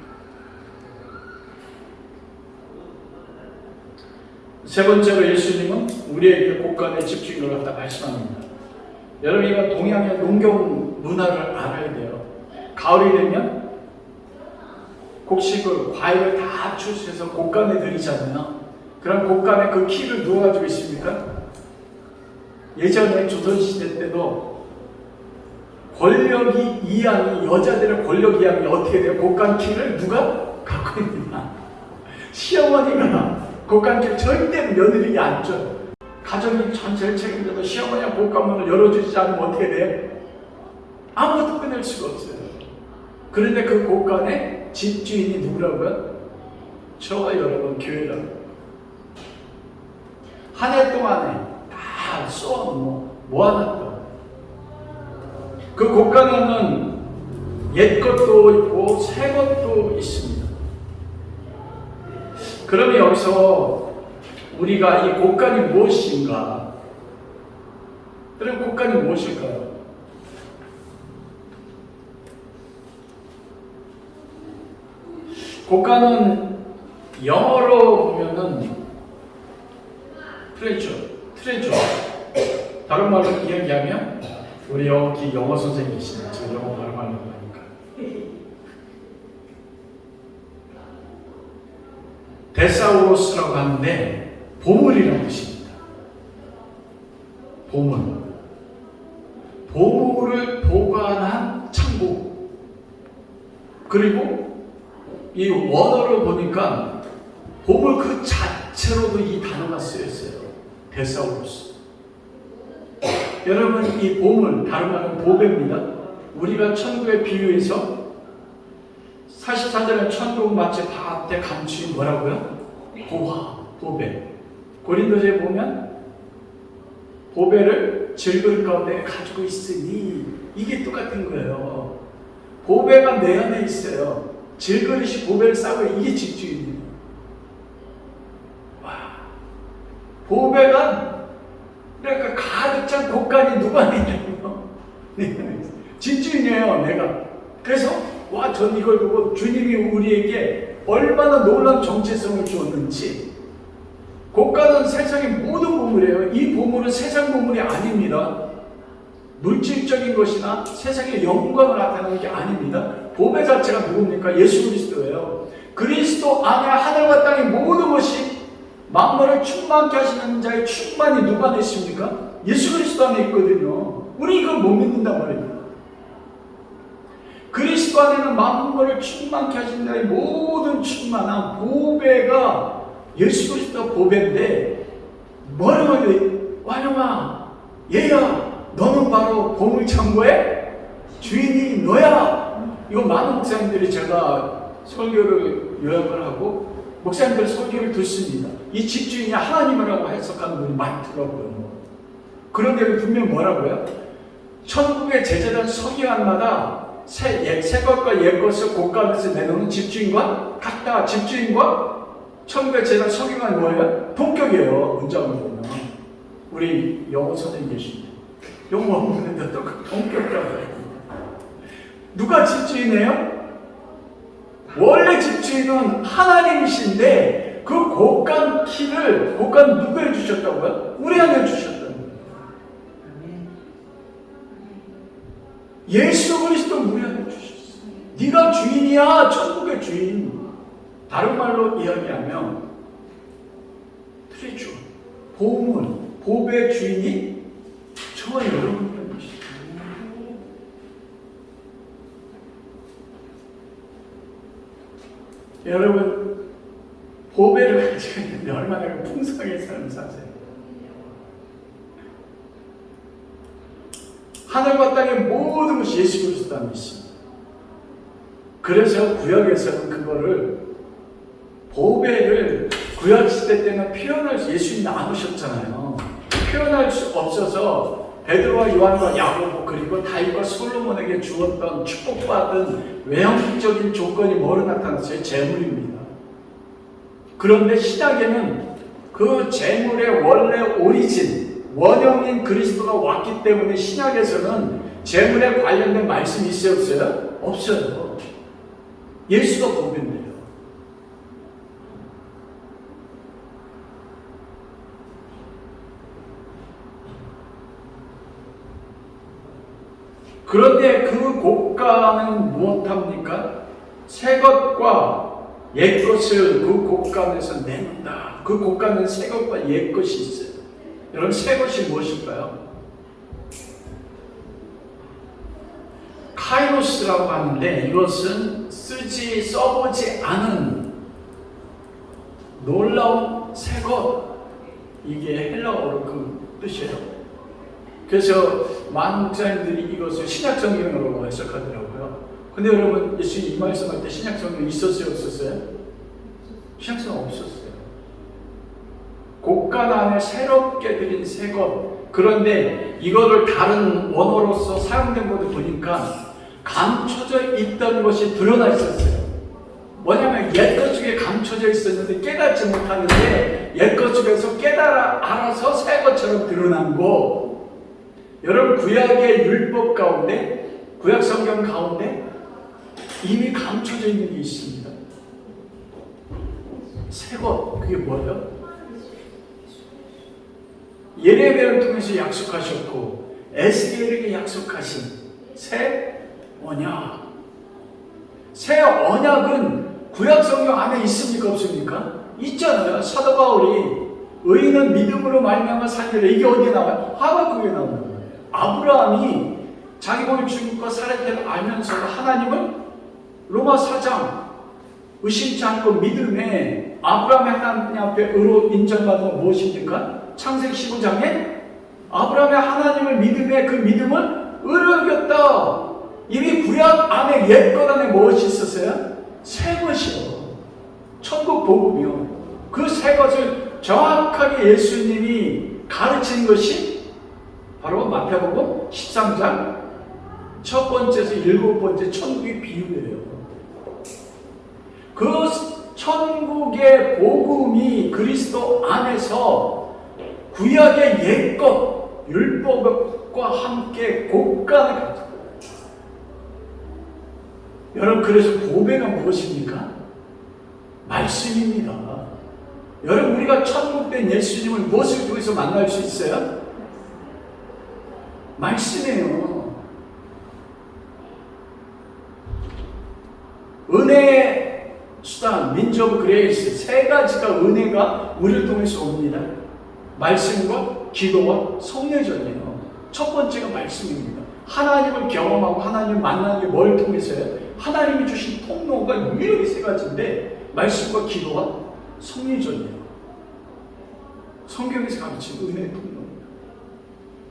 세 번째로 예수님은 우리에게 곡간의 집중을 갖다 말씀합니다. 여러분, 이건 동양의 농경 문화를 알아야 돼요. 가을이 되면 곡식을, 과일을 다 추수해서 곡간에 들이잖아요. 그럼 곡간에 그 키를 누가 가지고 있습니까? 예전에 조선시대 때도 권력이 이양이, 여자들의 권력 이양이 어떻게 돼요? 곡간 키를 누가 갖고 있느냐? 시어머니가 곡간 키를 절대 며느리가 안 줘요. 가정이 전체를 책임져도 시어머니가 곡간문을 열어주지 않으면 어떻게 돼요? 아무것도 꺼낼 수가 없어요. 그런데 그 곡간의 집주인이 누구라고요? 저와 여러분, 교회라고. 한 해 동안에 다 쏘아 모아놨던 그 곡간에는 옛 것도 있고 새 것도 있습니다. 그러면 여기서 우리가 이 곡간이 무엇인가? 그럼 곡간이 무엇일까요? 곡간은 영어로 보면은 트레저. 다른 말로 이야기하면 우리 영어 선생님이시네. 제가 영어 발음하려고 하니까. 데사우로스라고 하는데 보물이라는 뜻입니다. 보물을 보관한 창고. 그리고 이 원어를 보니까 보물 그 자체로도 이 단어가 쓰였어요. 데사우로스. 여러분, 이 보물, 다른 말은 보배입니다. 우리가 천국에 비유해서 44절에 천국 마치 밭에 감추인 뭐라고요? 보배. 고린도서에 보면 보배를 질그릇 가운데 가지고 있으니, 이게 똑같은 거예요. 보배가 내 안에 있어요. 질그릇이 보배를 싸고, 이게 집주인이에요. 와, 보배가 그러니까 가득 찬 곡간이 누가 있냐고요? 집주인이에요, 내가. 그래서 전 이걸 보고 주님이 우리에게 얼마나 놀라운 정체성을 주었는지. 곡간은 세상의 모든 보물이에요. 이 보물은 세상 보물이 아닙니다. 물질적인 것이나 세상의 영광을 나타내는 게 아닙니다. 보배 자체가 누굽니까? 예수 그리스도예요. 그리스도 안에 하늘과 땅의 모든 것이, 만물을 충만케 하시는 자의 충만이 누구 안에 있습니까? 예수 그리스도 안에 있거든요. 우리 이걸 못 믿는단 말입니다. 그리스도 안에는 만물을 충만케 하시는 자의 모든 충만한 보배가 예수 그리스도 보배인데, 뭐라고 해요? 완영아, 얘야, 너는 바로 보물창고의 주인이 너야. 이거 많은 목사님들이, 제가 설교를 요약을 하고 목사님들 설교를 듣습니다. 이 집주인이 하나님이라고 해석하는 분이 많더라고요. 그런데 분명 뭐라고요? 천국의 제자들 서기관마다 새 것과 옛 것을 곡간에서 내놓는 집주인과 같다. 집주인과 천국의 제자들 서기관이 뭐예요? 동격이에요. 문장을 보면. 우리 영어 선생님 계십니다. 영어 없는데 또 동격이라고 해요. 누가 집주인이에요? 원래 집주인은 하나님이신데, 그 곡간 누구에 주셨다고요? 우리 안에 주셨다는 거예요. 예수 그리스도 우리 안에 주셨어요. 네가 주인이야, 천국의 주인. 다른 말로 이야기하면 트레저, 보물, 보배 주인이 저와 여러분이라는 것이죠. 여러분, 보배를 가지고 있는데 얼마나 풍성하게 삶을 사세요. 하늘과 땅의 모든 것이 예수 그리스도 안에 있습니다. 그래서 구약에서는 그거를, 보배를 구약시대 때는 표현할 수, 예수님이 안 오셨잖아요. 표현할 수 없어서 베드로와 요한과 야고보 그리고 다윗과 솔로몬에게 주었던 축복받은 외형적인 조건이 뭐로 나타났어요? 재물입니다. 그런데 신약에는 그 재물의 원래 오리진, 원형인 그리스도가 왔기 때문에 신약에서는 재물에 관련된 말씀이 있어요, 없어요? 없어요. 예수가 보배인데요. 그런데 그 고가는 무엇합니까? 새 것과 옛 것을 그 고간에서 내놓는다. 그 고간은 새 것과 옛 것이 있어요. 여러분, 새 것이 무엇일까요? 카이로스라고 하는데 이것은 써보지 않은 놀라운 새 것, 이게 헬라어로 그 뜻이에요. 그래서 많은 목사님들이 이것을 신약성경으로 해석하더라고요. 근데 여러분, 예수님 이 말씀할 때 신약성경 있었어요, 없었어요? 신약성경 없었어요. 곡간 안에 새롭게 드린 새 것. 그런데 이거를 다른 원어로서 사용된 것을 보니까 감춰져 있던 것이 드러나 있었어요. 뭐냐면 옛것 중에 감춰져 있었는데 깨닫지 못하는데 옛것 중에서 알아서 새 것처럼 드러난 거. 여러분, 구약의 율법 가운데, 구약 성경 가운데 이미 감춰져 있는 게 있습니다. 새 것, 그게 뭐예요? 예레미야를 통해서 약속하셨고 에스겔에게 약속하신 새 언약. 새 언약은 구약 성경 안에 있습니까, 없습니까? 있잖아요. 사도 바울이 의인은 믿음으로 말미암아 살리라, 이게 어디에 나와요? 하박국에 나오는 거예요. 아브라함이 자기 몸이 죽을 것 살아야 될 알면서도 하나님을 로마 4장 의심치 않고 믿음에 아브라함의 하나님 앞에 의로 인정받은 건 무엇입니까? 창세기 15장에 아브라함의 하나님을 믿음에 그 믿음을 의로 여겼다. 이미 구약 안에 옛것 안에 무엇이 있었어요? 새 것이요. 천국 복음이요. 그 새 것을 정확하게 예수님이 가르친 것이 바로 마태복음 13장 첫 번째에서 일곱 번째 천국의 비유예요. 그 천국의 복음이 그리스도 안에서 구약의 옛것 율법과 함께 곡간을 가졌어요. 여러분, 그래서 보배가 무엇입니까? 말씀입니다. 여러분, 우리가 천국된 예수님을 무엇을 통해서 만날 수 있어요? 말씀이에요. 은혜의 수단, 민주 오브 그레이스, 세 가지가 은혜가 우리를 통해서 옵니다. 말씀과 기도와 성례전이에요. 첫 번째가 말씀입니다. 하나님을 경험하고 하나님을 만나는 게 뭘 통해서요? 하나님이 주신 통로가 유일하게 세 가지인데 말씀과 기도와 성례전이에요. 성경에서 가르친 은혜의 통로입니다.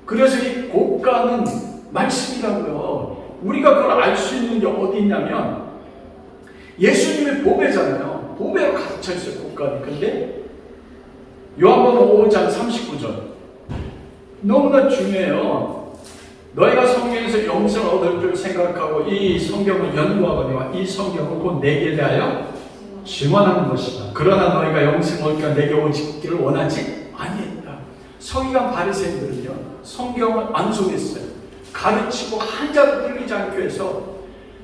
그래서 이 곡간은 말씀이라고요. 우리가 그걸 알 수 있는 게 어디 있냐면 예수님의 보배잖아요. 보배로 가득 차 있어요, 곡간이. 근데 요한복음 5장 39절 너무나 중요해요. 너희가 성경에서 영생을 얻을 줄 생각하고 이 성경을 연구하거니와 이 성경을 곧 내게 대하여 증언하는 것이다. 그러나 너희가 영생을 얻기가 내게 오기를 원하지 아니했다. 서기관 바리새인들은요, 성경을 안 속였어요. 가르치고 한자도 틀리지 않게 해서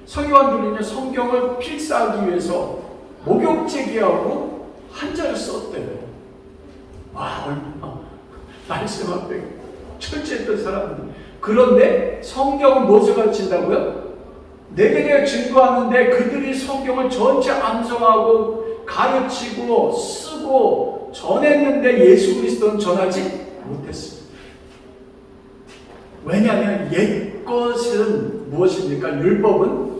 서기관들은요, 성경을 필사하기 위해서 목욕제기하고 한자를 썼대요. 와, 얼마나 말씀 앞에 철저했던 사람들. 그런데 성경은 무엇을 가르친다고요? 내게 대해 증거하는데 그들이 성경을 전체 암송하고 가르치고 쓰고 전했는데 예수 그리스도는 전하지 못했습니다. 왜냐하면 옛것은 무엇입니까? 율법은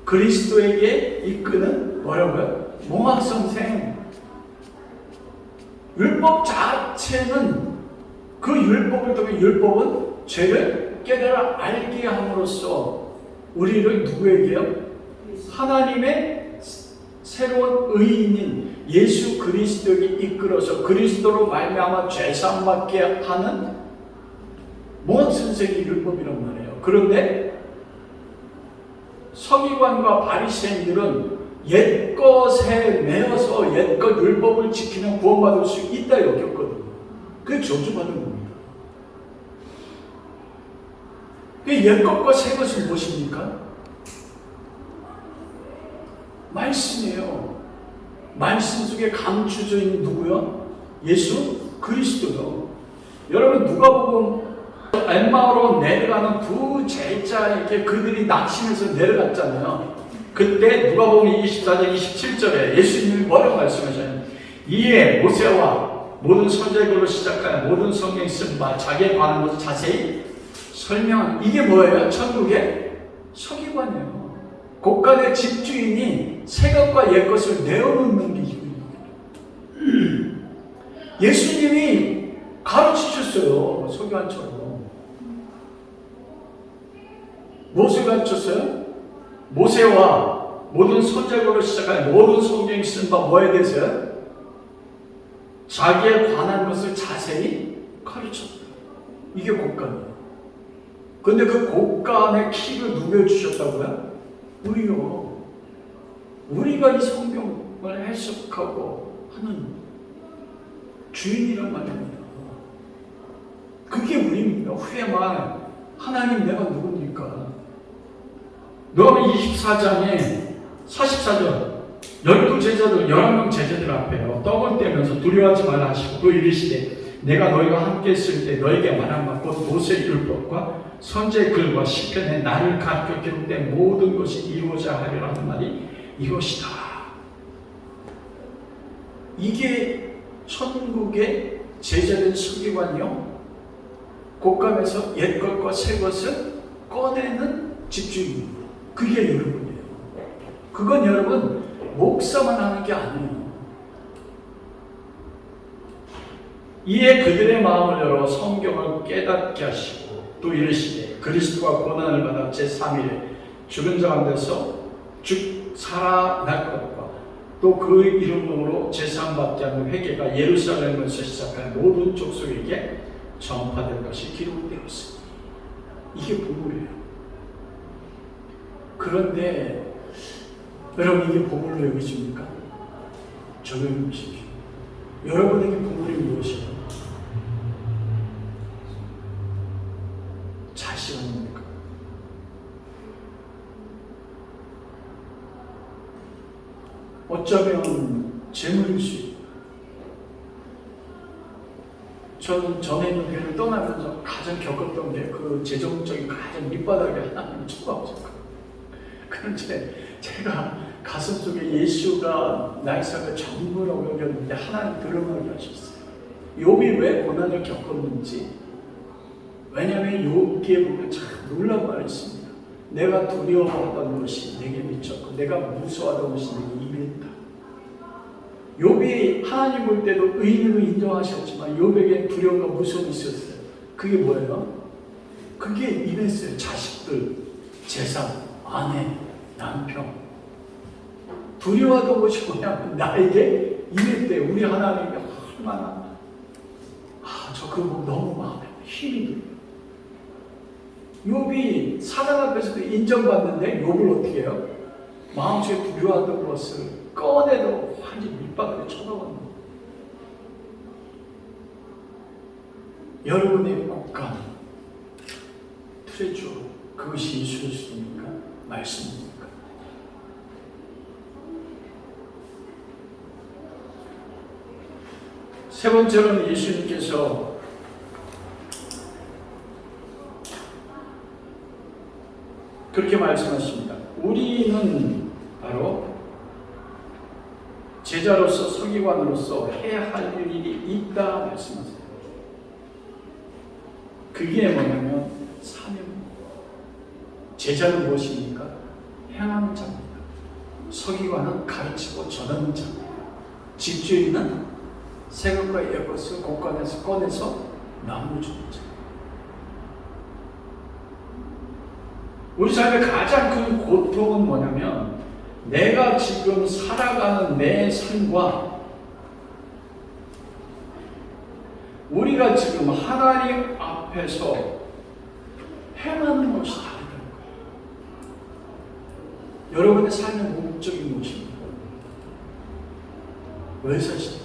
그리스도에게 이끄는 뭐라고요? 몽학성생. 율법 자체는 그 율법을 통해 율법은 죄를 깨달아 알게 함으로써 우리를 누구에게요? 하나님의 새로운 의인인 예수 그리스도에게 이끌어서 그리스도로 말미암아 죄사함 받게 하는 몽학성생이 율법이란 말이에요. 그런데 서기관과 바리새인들은 옛것에 매여서 옛것 율법을 지키면 구원받을 수 있다 여겼거든요. 그게 저주받은 겁니다. 옛 것과 새 것은 무엇입니까? 말씀이에요. 말씀 속에 감추져 있는 누구요? 예수 그리스도요. 여러분 누가복음 엠마오로 내려가는 두 제자 이렇게 그들이 낙심해서 내려갔잖아요. 그때 누가복음 24장 27절에 예수님이 뭐라고 말씀하셨냐면 이에 모세와 모든 선지자들로 시작하여 모든 성경에 쓴 바 자기에 관한 것을 자세히 설명하는 이게 뭐예요? 천국의 서기관이에요. 곳간의 집주인이 새 것과 옛 것을 내어놓는 게 이거예요. 예수님이 가르치셨어요. 서기관처럼. 무엇을 가르쳤어요? 모세와 모든 선지자들로 시작하여 모든 성경에 쓴 바 뭐에 대해서요? 자기에 관한 것을 자세히 가르쳤어요. 이게 곳간이에요. 근데 그 곳간의 키를 누겨주셨다고요? 우리요. 우리가 이 성경을 해석하고 하는 주인이란 말입니다. 그게 우리입니다. 후에만 하나님 내가 누굽니까? 누가복음 24장에 44절 12제자들 11명 제자들 앞에요. 떡을 떼면서 두려워하지 말라 하시고 또 이르시되 내가 너희가 함께 있을 때 너에게 말한 바 곧 모세의 율법과 선지의 글과 시편에 나를 가르쳐 기록된 모든 것이 이루어져야 하리라 하는 말이 이것이다. 이게 천국의 제자된 서기관이요. 곳간에서 옛 것과 새 것을 꺼내는 집주인입니다. 그게 여러분이에요. 그건 여러분 목사만 하는 게 아니에요. 이에 그들의 마음을 열어 성경을 깨닫게 하시고 또 이르시되 그리스도가 고난을 받아 제3일에 죽은 자 가운데서 살아날 것과 또 그 이름으로 제3받게 하는 회개가 예루살렘에서 시작한 모든 족속에게 전파될 것이 기록되었습니다. 이게 보물이에요. 그런데 여러분 이게 보물로 여기십니까? 적용해보십시오. 여러분에게 보물이 무엇이에요? 자신입니까? 어쩌면 재물일 수 있어요. 저는 전에 있는 교회를 떠나면서 가장 겪었던 게 그 재정적인 가장 밑바닥에 하나님이 쳐박으셨거든요. 그런데 제가 가슴 속에 예수가 나의 삶의 전부라고 여겼는데 하나님 드러나게 하셨어요. 욥이 왜 고난을 겪었는지. 왜냐하면 욥기에 보면 참 놀라운 말이 있습니다. 내가 두려워하던 것이 내게 미쳤고 내가 무서워하던 것이 내게 임했다. 욥이 하나님 볼 때도 의인으로 인정하셨지만 욥에게 두려움과 무서움이 있었어요. 그게 뭐예요? 그게 임했어요. 자식들, 재산, 아내, 남편. 두려워하던 것이 뭐냐면 나에게 임했대요. 우리 하나님이 얼마나 저 그거 너무 마음에 힘이 들어요. 욥이 사단 앞에서도 인정받는데 욥을 어떻게 해요? 마음속에 두려워하던 것을 꺼내도 완전히 밑바닥에 쳐다보는 거예요. 여러분의 곳간 트레저 그것이 예수 그리스도입니까? 말씀입니까? 세 번째로는 예수님께서 그렇게 말씀하십니다. 우리는 바로 제자로서 서기관으로서 해야 할 일이 있다 말씀하세요. 그게 뭐냐면 사명입니다. 제자는 무엇입니까? 행하는 자입니다. 서기관은 가르치고 전하는 자입니다. 집주인은 새 것과 옛 것을 곳간에서 꺼내서 나눠주는 자. 우리 삶의 가장 큰 고통은 뭐냐면 내가 지금 살아가는 내 삶과 우리가 지금 하나님 앞에서 행하는 것이 다르다는 거예요. 여러분의 삶의 목적이 무엇입니까? 왜 사십니까?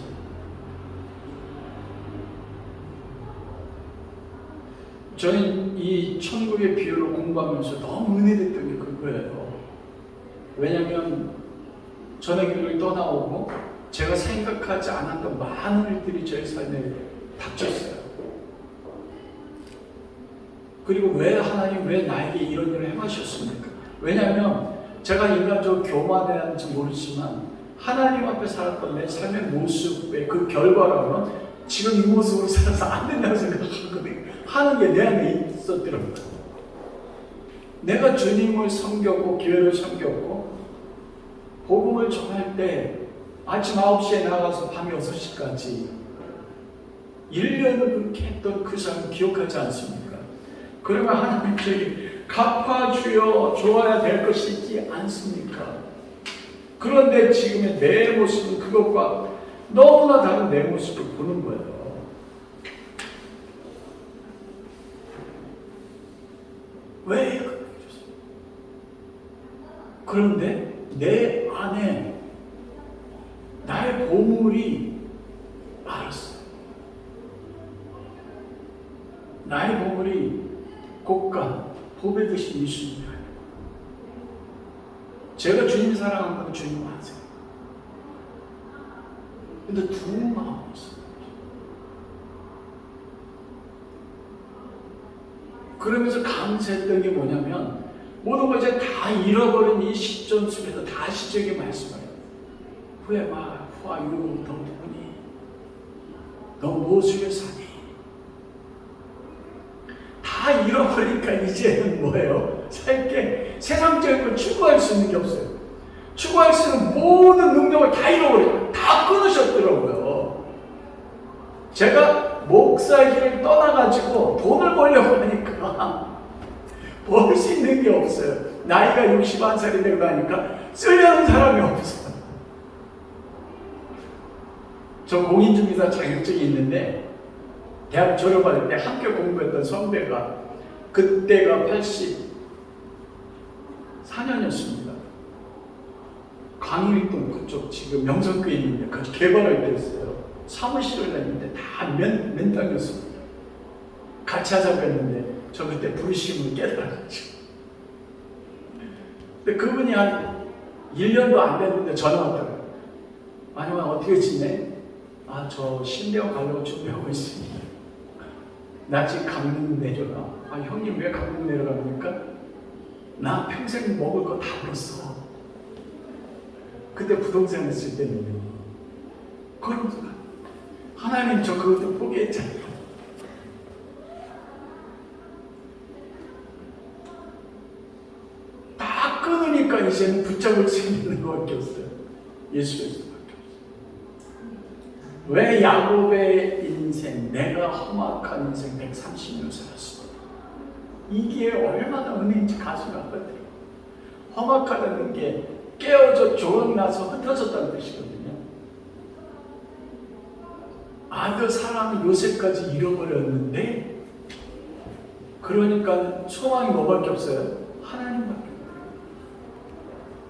저는 이 천국의 비유를 공부하면서 너무 은혜됐던 게 그거예요. 왜냐하면 전화기를 떠나오고 제가 생각하지 않았던 많은 일들이 저의 삶에 닥쳤어요. 그리고 왜 하나님 왜 나에게 이런 일을 행하셨습니까? 왜냐하면 제가 인간적으로 교만해야지 모르지만 하나님 앞에 살았던 내 삶의 모습의 그 결과라면 지금 이 모습으로 살아서 안 된다고 생각하거든요. 하는 게 내 안에 있었더라고요. 내가 주님을 섬겼고 교회를 섬겼고 복음을 전할 때 아침 9시에 나가서 밤 6시까지 1년을 그렇게 했던 그 삶을 기억하지 않습니까? 그러면 하나님 저희 갚아주어 줘야 될 것이 있지 않습니까? 그런데 지금의 내 모습은 그것과 너무나 다른 내 모습을 보는 거예요. 왜 그렇게 해줬어요? 그런데 내 안에 나의 보물이 알았어요. 나의 보물이 곡간, 보배 드신 예수님이 아니고 제가 주님 사랑하는 건 주님 아세요. 근데 두 마음이 있어요. 그러면서 감사했던 게 뭐냐면 모든 걸 이제 다 잃어버린 이 시점 속에서 다시 저에게 말씀해요. Who am I? Who are you? 너 누구니? 너 무엇을 사니? 다 잃어버리니까 이제는 뭐예요? 살게 세상적인 걸 추구할 수 있는 게 없어요. 추구할 수 있는 모든 능력을 다 잃어버려요. 다 끊으셨더라고요. 제가 목사 길을 떠나가지고 돈을 벌려고 하니까 벌 수 있는 게 없어요. 나이가 61살이 되고 나니까 쓰려는 사람이 없어요. 저 공인중개사 자격증이 있는데 대학 졸업할 때 함께 공부했던 선배가 그때가 84년이었습니다. 강일동 그쪽 지금 명성교에 있는데 그 개발할 때였어요. 사무실을 냈는데 다 맨땅이었습니다. 같이 하자고 했는데 저 그때 불심을 깨달아가지고 근데 그분이 한 1년도 안 됐는데 전화 왔더라고요. 아니면 어떻게 지내? 아, 저 신대원 가려고 준비하고 있습니다. 나 지금 강릉 내려가. 아, 형님 왜 강릉 내려갑니까? 나 평생 먹을 거 다 벌었어. 그때 부동산 했을 때는 그러면서 하나님 저 그것도 포기했잖아요. 다 끊으니까 이제는 붙잡을 수 있는 것밖에 없어요. 예수께서. 왜 야곱의 인생, 내가 험악한 인생 130년 살았습니다. 이게 얼마나 은혜인지 가슴이 아팠대요. 험악하다는 게 깨어져 조각나서 흩어졌다는 뜻이거든요. 아들 사랑을 요셉까지 잃어버렸는데 그러니까 소망이 뭐밖에 없어요? 하나님밖에 없어요.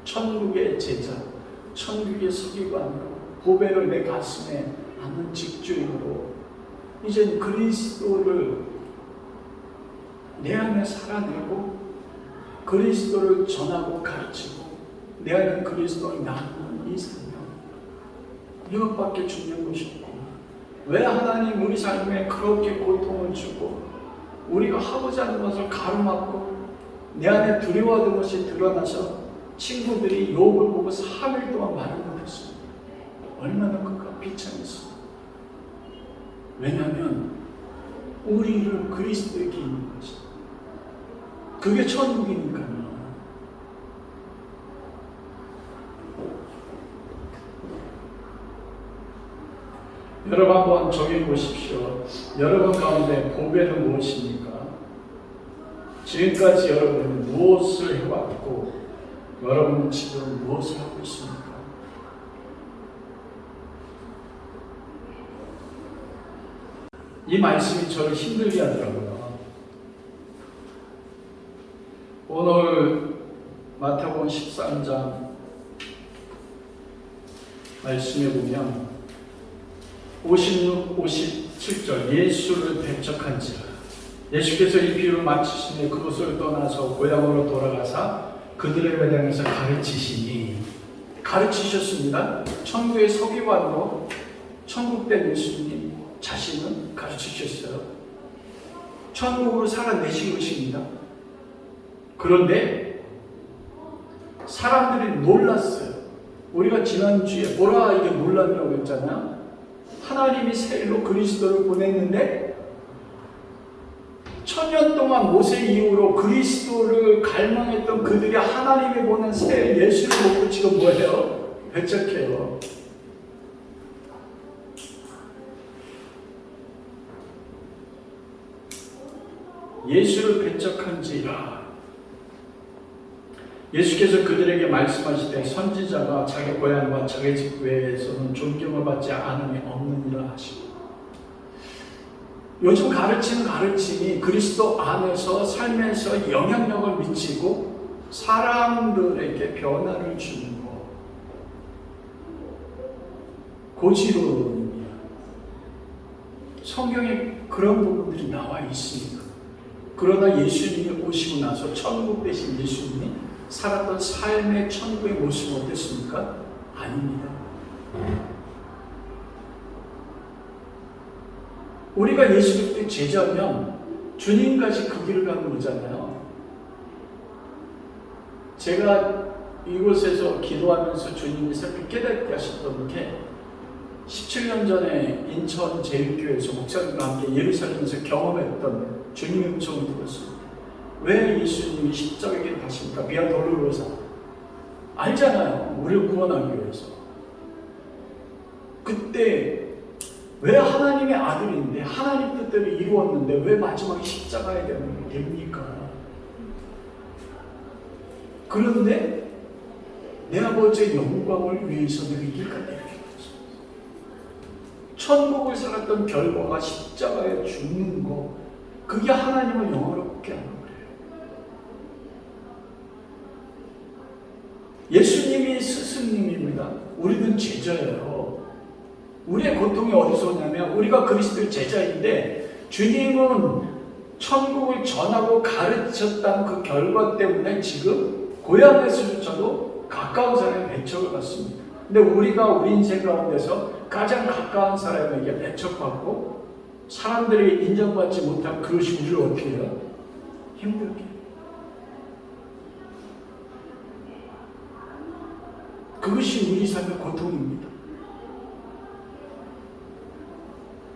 천국의 제자, 천국의 서기관, 보배를 내 가슴에 안는 직주인으로 이제 그리스도를 내 안에 살아내고 그리스도를 전하고 가르치고 내 안에 그리스도를 나누는 이 삶 이것밖에 중요한 것이 없고 왜 하나님 우리 삶에 그렇게 고통을 주고 우리가 하고자 하는 것을 가로막고 내 안에 두려워하던 것이 드러나서 친구들이 욕을 보고 3일 동안 말을 못했습니다. 얼마나 그가 비참했어. 왜냐하면 우리를 그리스도에게 있는 거지. 그게 천국이니까요. 여러분 한번 적용해 보십시오. 여러분 가운데 보배는 무엇입니까? 지금까지 여러분은 무엇을 해왔고 여러분은 지금 무엇을 하고 있습니까? 이 말씀이 저를 힘들게 하더라고요. 오늘 마태복음 13장 말씀에 보면 56, 57절 예수를 배척한지라 예수께서 이 비유를 마치시니 그곳을 떠나서 고향으로 돌아가사 그들의 회당에서 가르치셨습니다. 천국의 서기관으로 천국된 예수님 자신은 가르치셨어요. 천국으로 살아내신 것입니다. 그런데 사람들이 놀랐어요. 우리가 지난주에 뭐라 이게 논란이라고 했잖아요. 하나님이 새 일로 그리스도를 보냈는데 1000년 동안 모세 이후로 그리스도를 갈망했던 그들이 하나님이 보낸 새 예수를 보고 지금 뭐예요? 배척해요. 예수를 배척한지라. 예수께서 그들에게 말씀하시되 선지자가 자기 고향과 자기 집 외에서는 존경을 받지 않음이 없느니라 하시고, 요즘 가르치는 가르침이 그리스도 안에서 삶에서 영향력을 미치고 사람들에게 변화를 주는 것, 고지론입니다. 성경에 그런 부분들이 나와 있습니다. 그러나 예수님이 오시고 나서 천국 대신 예수님이 살았던 삶의 천국의 모습은 어땠습니까? 아닙니다. 우리가 예수 그리스도의 제자면 주님까지 그 길을 가는 거잖아요. 제가 이곳에서 기도하면서 주님이 새롭게 깨닫게 하셨던 게 17년 전에 인천 제일교회에서 목사님과 함께 예루살렘에서 경험했던 주님의 음성을 들었습니다. 왜 예수님이 십자가에 길을 가십니까? 비아 돌로로사. 알잖아요. 우리를 구원하기 위해서. 그때 왜 하나님의 아들인데 하나님 뜻대로 이루었는데 왜 마지막에 십자가에 됩니까? 그런데 내 아버지의 영광을 위해서 내가 이 길 갔다 이렇게 했어. 천국을 살았던 결과가 십자가에 죽는 거, 그게 하나님을 영화롭게 하는 거예요. 예수님이 스승님입니다. 우리는 제자예요. 우리의 고통이 어디서 오냐면 우리가 그리스도의 제자인데 주님은 천국을 전하고 가르쳤다는 그 결과 때문에 지금 고향에서조차도 가까운 사람의 배척을 받습니다. 근데 우리가 우리 인생 가운데서 가장 가까운 사람에게 배척받고 사람들이 인정받지 못한 그것이 우리를 어떻게 해요? 힘들게. 그것이 우리 삶의 고통입니다.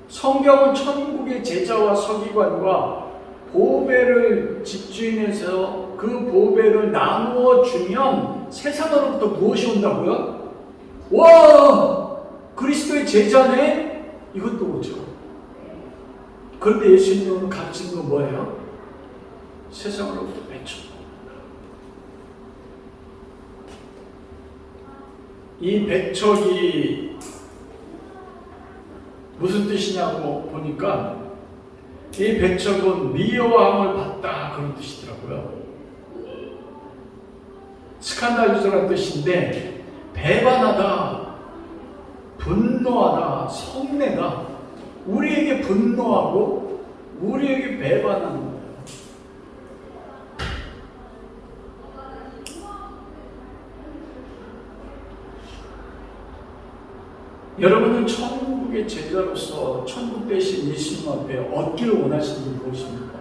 성경은 천국의 제자와 서기관과 보배를 집주인해서 그 보배를 나누어 주면 세상으로부터 무엇이 온다고요? 와! 그리스도의 제자네? 이것도 오죠. 그런데 예수님은 가르치는 건 뭐예요? 세상으로부터 배척. 이 배척이 무슨 뜻이냐고 보니까 이 배척은 미워함을 받다 그런 뜻이더라고요. 스칸달리조라는 뜻인데 배반하다, 분노하다, 성내다. 우리에게 분노하고 우리에게 배반하는 거예요. 여러분은 천국의 제자로서 천국 대신 예수님 앞에 얻기를 원하시는 게 무엇입니까?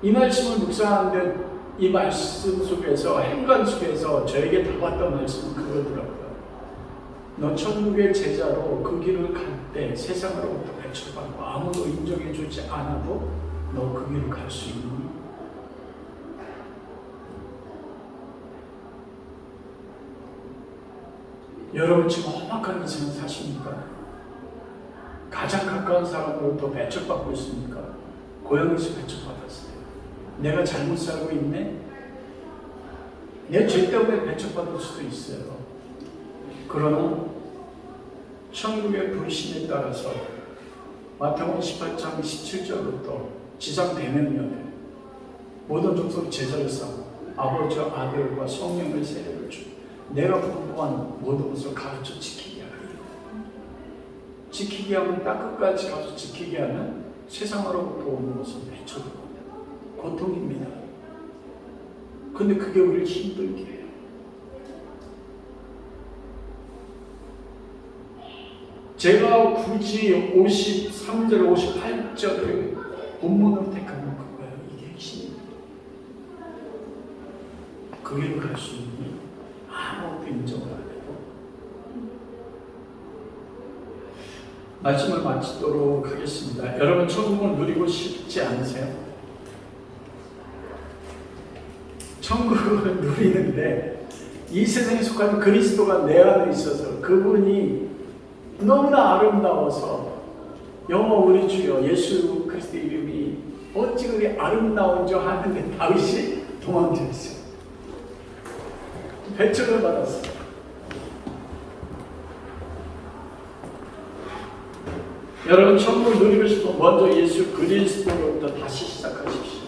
이 말씀을 묵상하는데 이 말씀 속에서 행간 속에서 저에게 다가왔던 말씀은 그거더라고요. 너 천국의 제자로 그 길을 갈 때 세상으로부터 배척받고 아무도 인정해주지 않아도 너 그 길을 갈 수 있니? 여러분 지금 험악한 인생을 사십니까? 가장 가까운 사람으로부터 배척받고 있습니까? 고향에서 배척받았어요. 내가 잘못 살고 있네? 내 죄 때문에 배척받을 수도 있어요. 그러나 천국의 불신에 따라서 마태복음 18장 17절부터 지상 대명령에 모든 족속 제자를 쌓고 아버지와 아들과 성령의 세례를 주고 내가 분부한 모든 것을 가르쳐 지키게 하리라. 지키게 하면 딱 끝까지 가서 지키게 하면 세상으로부터 오는 것은 배척이고 고통입니다. 근데 그게 우리를 힘들게 해요. 제가 굳이 53절, 58절을 본문으로 택한 건 그거예요. 이게 핵심입니다. 그 길을 갈 수 있니? 아무것도 인정을 안 해도. 말씀을 마치도록 하겠습니다. 여러분, 천국을 누리고 싶지 않으세요? 천국을 누리는데 이 세상에 속한 그리스도가 내 안에 있어서 그분이 너무나 아름다워서 여호와 우리 주여 예수 그리스도 이름이 어찌 그리 아름다운 줄 하는데 다윗이 도망쳤어요. 배척을 받았어요. 여러분, 천국을 누리고 싶으면 먼저 예수 그리스도로부터 다시 시작하십시오.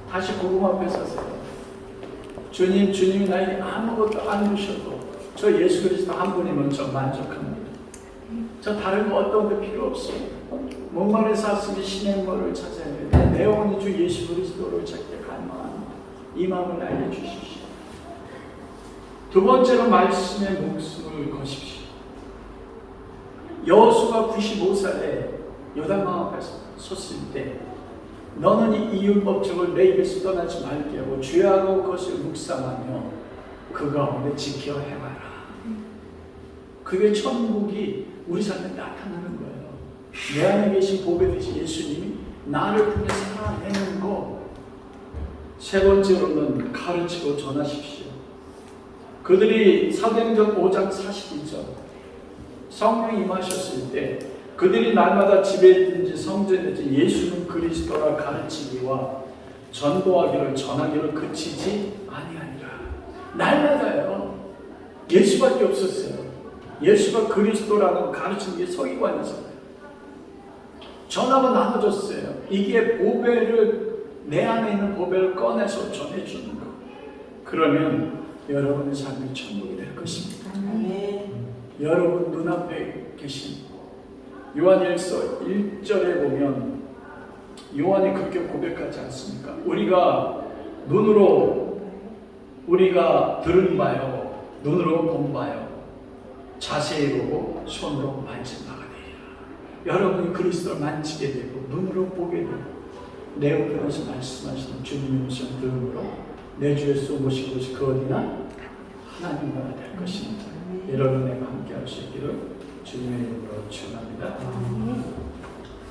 다시 복음 앞에 서세요. 주님, 주님이 나에게 아무것도 안 주셔도 저 예수 그리스도 한 분이면 저 만족합니다. 저 다른 거 어떤 게 필요 없어요. 목마른 사슴이 신의 물을 찾아야 돼. 내 영혼이 주 예수 그리스도를 찾게 갈망합니다. 이 마음을 알려주십시오. 두 번째로 말씀의 목숨을 거십시오. 여호수아 95살에 요단강 앞에 섰을 때 너는 이 이율법칙을 내 입에서 떠나지 말게 하고 죄하고 그것을 묵상하며 그 가운데 지켜 행하라. 그게 천국이 우리 삶에 나타나는 거예요. 내 안에 계신 복에 대신 예수님이 나를 통해 살아내는 거. 세 번째로는 가르치고 전하십시오. 그들이 사도행전 5장 42절 성령이 임하셨을 때 그들이 날마다 집에 있든지 성전에 있든지 예수는 그리스도라 가르치기와 전도하기를 전하기를 그치지 아니하니라. 날마다요. 예수밖에 없었어요. 예수가 그리스도라는 가르치는 게 서기관이었어요. 전하고 나눠줬어요. 이게 보배를 내 안에 있는 보배를 꺼내서 전해주는 거. 그러면 여러분의 삶이 천국이 될 것입니다. 여러분 눈앞에 계신 요한일서 1절에 보면 요한이 그렇게 고백하지 않습니까? 우리가 눈으로 우리가 들은 바요, 눈으로 본 바요, 자세히 보고 손으로 만진 바가 되리라. 여러분이 그리스도를 만지게 되고 눈으로 보게 되고 내 옆에서 말씀하시는 주님의 음성 들음으로 내 주에 쏘보신 곳이 그 어디나 하나님 나라 될 것입니다. 여러분과 함께 할 수 있기를 주님의 이름으로 축원합니다.